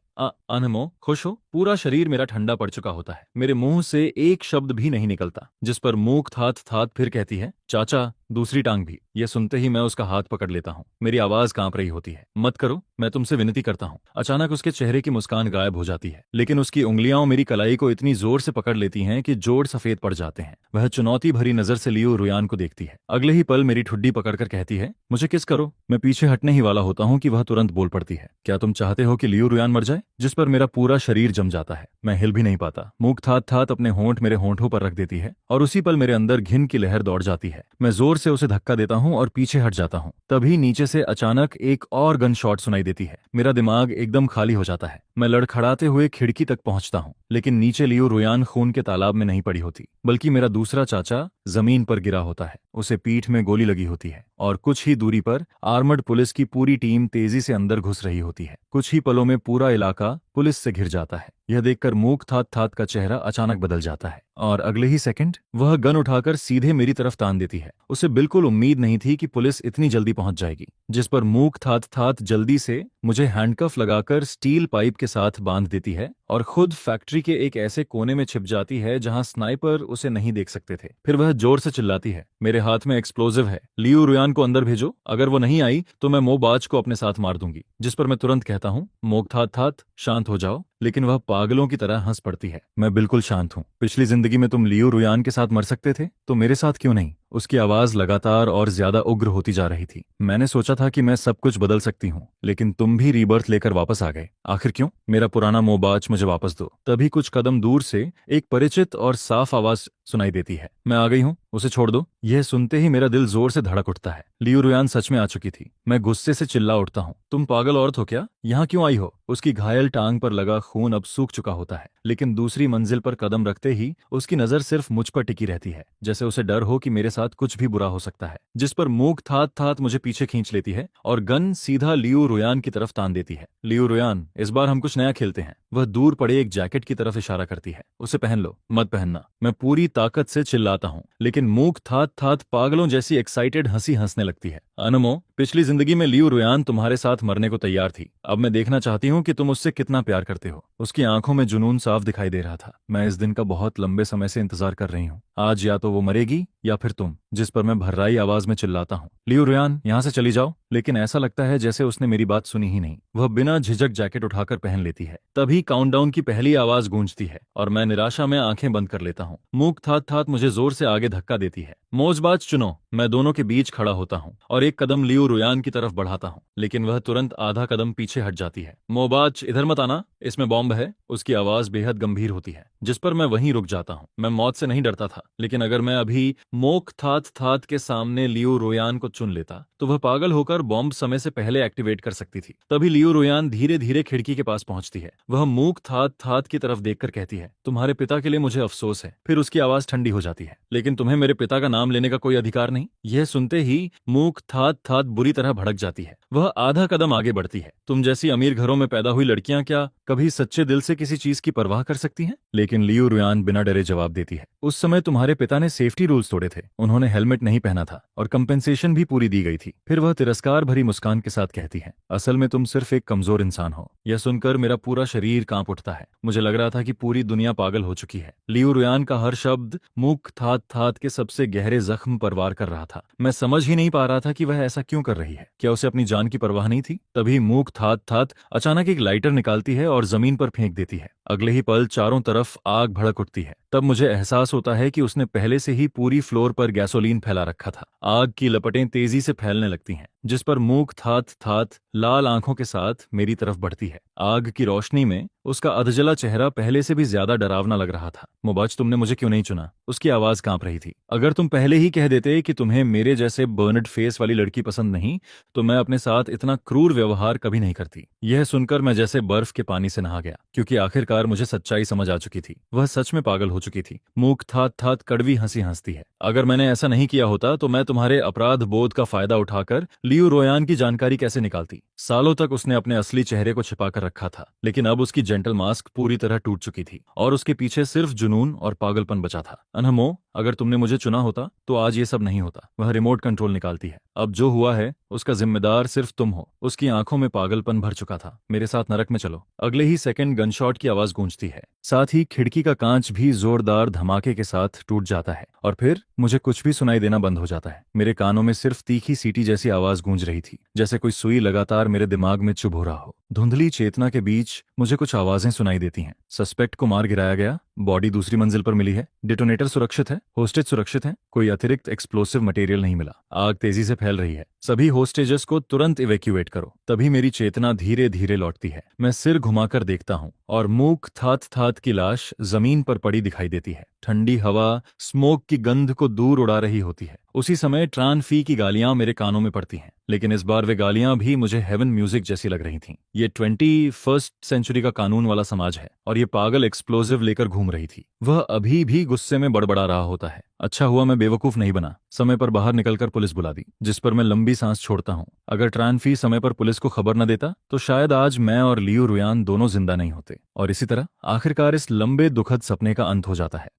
अनमो, खुश हो? पूरा शरीर मेरा ठंडा पड़ चुका होता है। मेरे मुंह से एक शब्द भी नहीं निकलता। जिस पर मूक थात थात फिर कहती है, चाचा दूसरी टांग भी। यह सुनते ही मैं उसका हाथ पकड़ लेता हूँ। मेरी आवाज कांप रही होती है। मत करो, मैं तुमसे विनती करता हूँ। अचानक उसके चेहरे की मुस्कान गायब हो जाती है, लेकिन उसकी उंगलियां मेरी कलाई को इतनी जोर से पकड़ लेती हैं कि जोड़ सफेद पड़ जाते हैं। वह चुनौती भरी नजर से लियू रुयान को देखती है। अगले ही पल मेरी ठुड्डी पकड़कर कहती है, मुझे किस करो। मैं पीछे हटने ही वाला होता हूँ कि वह तुरंत बोल पड़ती है, क्या तुम चाहते हो कि लियू रुयान मर जाए? जिस पर मेरा पूरा शरीर जम जाता है। मैं हिल भी नहीं पाता। मूक थात थात अपने होंठ मेरे होंठों पर रख देती है और उसी पल मेरे अंदर घिन की लहर दौड़ जाती है। मैं जोर से उसे धक्का देता हूँ और पीछे हट जाता हूँ। तभी नीचे से अचानक एक और गन शॉट सुनाई देती है। मेरा दिमाग एकदम खाली हो जाता है। मैं लड़खड़ाते हुए खिड़की तक पहुंचता हूँ, लेकिन नीचे लियू रुयान खून के तालाब में नहीं पड़ी होती, बल्कि मेरा दूसरा चाचा जमीन पर गिरा होता है। उसे पीठ में गोली लगी होती है और कुछ ही दूरी पर आर्मर्ड पुलिस की पूरी टीम तेजी से अंदर घुस रही होती है। कुछ ही पलों में पूरा इलाका पुलिस से घिर जाता है। यह देखकर मूक थात थात का चेहरा अचानक बदल जाता है और अगले ही सेकंड वह गन उठाकर सीधे मेरी तरफ तान देती है। उसे बिल्कुल उम्मीद नहीं थी कि पुलिस इतनी जल्दी पहुंच जाएगी। जिस पर मूक थात थात जल्दी से मुझे हैंडकफ लगाकर स्टील पाइप के साथ बांध देती है और खुद फैक्ट्री के एक ऐसे कोने में छिप जाती है जहां स्नाइपर उसे नहीं देख सकते थे। फिर वह जोर से चिल्लाती है, मेरे हाथ में एक्सप्लोजिव है, लियू रुयान को अंदर भेजो। अगर वो नहीं आई तो मैं मोबाज को अपने साथ मार दूंगी। जिस पर मैं तुरंत कहता हूँ, मूक थात थात शांत हो जाओ। लेकिन वह पागलों की तरह हंस पड़ती है। मैं बिल्कुल शांत हूँ। पिछली जिंदगी में तुम लियू रुयान के साथ मर सकते थे, तो मेरे साथ क्यों नहीं? उसकी आवाज लगातार और ज्यादा उग्र होती जा रही थी। मैंने सोचा था कि मैं सब कुछ बदल सकती हूँ, लेकिन तुम भी रीबर्थ लेकर वापस आ गए। आखिर क्यों? मेरा पुराना मोबाज मुझे वापस दो। तभी कुछ कदम दूर से एक परिचित और साफ आवाज सुनाई देती है, मैं आ गई हूँ, उसे छोड़ दो। यह सुनते ही मेरा दिल जोर से धड़क उठता है। लियू रुयान सच में आ चुकी थी। मैं गुस्से से चिल्ला उठता हूँ, तुम पागल औरत हो क्या? यहाँ क्यों आई हो? उसकी घायल टांग पर लगा खून अब सूख चुका होता है, लेकिन दूसरी मंजिल पर कदम रखते ही उसकी नजर सिर्फ मुझ पर टिकी रहती है, जैसे उसे डर हो कि मेरे साथ कुछ भी बुरा हो सकता है। जिस पर मूक थात थात मुझे पीछे खींच लेती है और गन सीधा लियू रुयान की तरफ तान देती है। लियू रुयान, इस बार हम कुछ नया खेलते हैं। वह दूर पड़े एक जैकेट की तरफ इशारा करती है, उसे पहन लो। मत पहनना। मैं पूरी ताकत से चिल्लाता हूँ, लेकिन मूक थात थात पागलों जैसी एक्साइटेड हंसी हंसने लगती है। अनमो, पिछली जिंदगी में लियू रुयान तुम्हारे साथ मरने को तैयार थी। अब मैं देखना चाहती हूँ कि तुम उससे कितना प्यार करते हो। उसकी आंखों में जुनून साफ दिखाई दे रहा था। मैं इस दिन का बहुत लंबे समय से इंतजार कर रही हूँ। आज या तो वो मरेगी या फिर तुम। जिस पर मैं भर्राई आवाज में चिल्लाता हूँ, लियू रुयान, यहाँ से चली जाओ। लेकिन ऐसा लगता है जैसे उसने मेरी बात सुनी ही नहीं। वह बिना झिझक जैकेट उठाकर पहन लेती है। तभी काउंटडाउन की पहली आवाज गूंजती है और मैं निराशा में आंखें बंद कर लेता हूँ। मूक थात थात मुझे जोर से आगे धक्का देती है। मौजबाज चुनो। मैं दोनों के बीच खड़ा होता हूँ और एक कदम लियू रुयान की तरफ बढ़ाता हूँ, लेकिन वह तुरंत आधा कदम पीछे हट जाती है। मोबाज, इधर मत आना, इसमें बॉम्ब है। उसकी आवाज बेहद गंभीर होती है, जिस पर मैं वहीं रुक जाता हूँ। मैं मौत से नहीं डरता था, लेकिन अगर मैं अभी मोक थात थात के सामने लियू रुयान को चुन लेता तो वह पागल होकर बॉम्ब समय से पहले एक्टिवेट कर सकती थी। तभी लियू रुयान धीरे धीरे खिड़की के पास पहुंचती है। वह मूक थात थात की तरफ देखकर कहती है, तुम्हारे पिता के लिए मुझे अफसोस है। फिर उसकी आवाज ठंडी हो जाती है, लेकिन तुम्हें मेरे पिता का नाम लेने का कोई अधिकार नहीं। यह सुनते ही मूक थात थात बुरी तरह भड़क जाती है। वह आधा कदम आगे बढ़ती है। तुम जैसी अमीर घरों में पैदा हुई लड़कियां क्या कभी सच्चे दिल से किसी चीज की परवाह कर सकती हैं? लेकिन लियू रुयान बिना डरे जवाब देती है, उस समय तुम्हारे पिता ने सेफ्टी रूल्स तोड़े थे, उन्होंने हेलमेट नहीं पहना था और कंपेंसेशन भी पूरी दी गई थी। फिर वह तिरस्कार भरी मुस्कान के साथ कहती है, असल में तुम सिर्फ एक कमजोर इंसान हो। यह सुनकर मेरा पूरा शरीर कांप उठता है। मुझे लग रहा था कि पूरी दुनिया पागल हो चुकी है। लियू रुयान का हर शब्द मुख थात थात के सबसे गहरे जख्म पर वार कर रहा था। मैं समझ ही नहीं पा रहा था कि वह ऐसा क्यों कर रही है। क्या उसे अपनी जान की परवाह नहीं थी? तभी मुख थात थात अचानक एक लाइटर निकालती है और जमीन पर फेंक देती है। अगले ही पल चारों तरफ आग भड़क उठती है। तब मुझे एहसास होता है कि उसने पहले से ही पूरी फ्लोर पर गैसोलीन फैला रखा था। आग की लपटें तेजी से फैलने लगती हैं, जिस पर मूक थात थात लाल आंखों के साथ मेरी तरफ बढ़ती है। आग की रोशनी में उसका अधजला चेहरा पहले से भी ज्यादा डरावना लग रहा था। मुबाज, तुमने मुझे क्यों नहीं चुना? उसकी आवाज कांप रही थी। अगर तुम पहले ही कह देते कि तुम्हें मेरे जैसे बर्नड फेस वाली लड़की पसंद नहीं, तो मैं अपने साथ इतना क्रूर व्यवहार कभी नहीं करती। यह सुनकर मैं जैसे बर्फ के पानी से नहा गया, क्योंकि आखिरकार मुझे सच्चाई समझ आ चुकी थी। वह सच में पागल हो चुकी थी। मूक थात थात कड़वी हंसी हंसती है। अगर मैंने ऐसा नहीं किया होता तो मैं तुम्हारे अपराध बोध का फायदा उठाकर लियू रोयान की जानकारी कैसे निकालती? सालों तक उसने अपने असली चेहरे को छिपा कर रखा था, लेकिन अब उसकी जेंटल मास्क पूरी तरह टूट चुकी थी और उसके पीछे सिर्फ जुनून और पागलपन बचा था। अनमो, अगर तुमने मुझे चुना होता तो आज ये सब नहीं होता। वह रिमोट कंट्रोल निकालती है। अब जो हुआ है उसका जिम्मेदार सिर्फ तुम हो। उसकी आंखों में पागलपन भर चुका था। मेरे साथ नरक में चलो। अगले ही सेकंड गनशॉट की आवाज गूंजती है। साथ ही खिड़की का कांच भी जोरदार धमाके के साथ टूट जाता है और फिर मुझे कुछ भी सुनाई देना बंद हो जाता है। मेरे कानों में सिर्फ तीखी सीटी जैसी आवाज गूंज रही थी, जैसे कोई सुई लगातार मेरे दिमाग में चुभ रहा हो। धुंधली चेतना के बीच मुझे कुछ आवाजें सुनाई देती हैं। सस्पेक्ट को मार गिराया गया, बॉडी दूसरी मंजिल पर मिली है, डिटोनेटर सुरक्षित है, होस्टेज सुरक्षित है, कोई अतिरिक्त एक्सप्लोसिव मटेरियल नहीं मिला, आग तेजी से फैल रही है, सभी होस्टेजेस को तुरंत इवैक्यूएट करो। तभी मेरी चेतना धीरे धीरे लौटती है। मैं सिर घुमाकर देखता हूँ और मूक थात थात की लाश जमीन पर पड़ी दिखाई देती है। ठंडी हवा स्मोक की गंध को दूर उड़ा रही होती है। उसी समय ट्रान फी की गालियां मेरे कानों में पड़ती हैं, लेकिन इस बार वे गालियां भी मुझे हेवन म्यूजिक जैसी लग रही थीं। ये 21st सेंचुरी का कानून वाला समाज है और ये पागल एक्सप्लोजिव लेकर घूम रही थी। वह अभी भी गुस्से में बड़बड़ा रहा होता है। अच्छा हुआ मैं बेवकूफ नहीं बना, समय पर बाहर निकलकर पुलिस बुला दी, जिस पर मैं लंबी सांस छोड़ता हूँ। अगर ट्रान फी समय पर पुलिस को खबर न देता तो शायद आज मैं और लियू रुयान दोनों जिंदा नहीं होते। और इसी तरह आखिरकार इस लंबे दुखद सपने का अंत हो जाता है।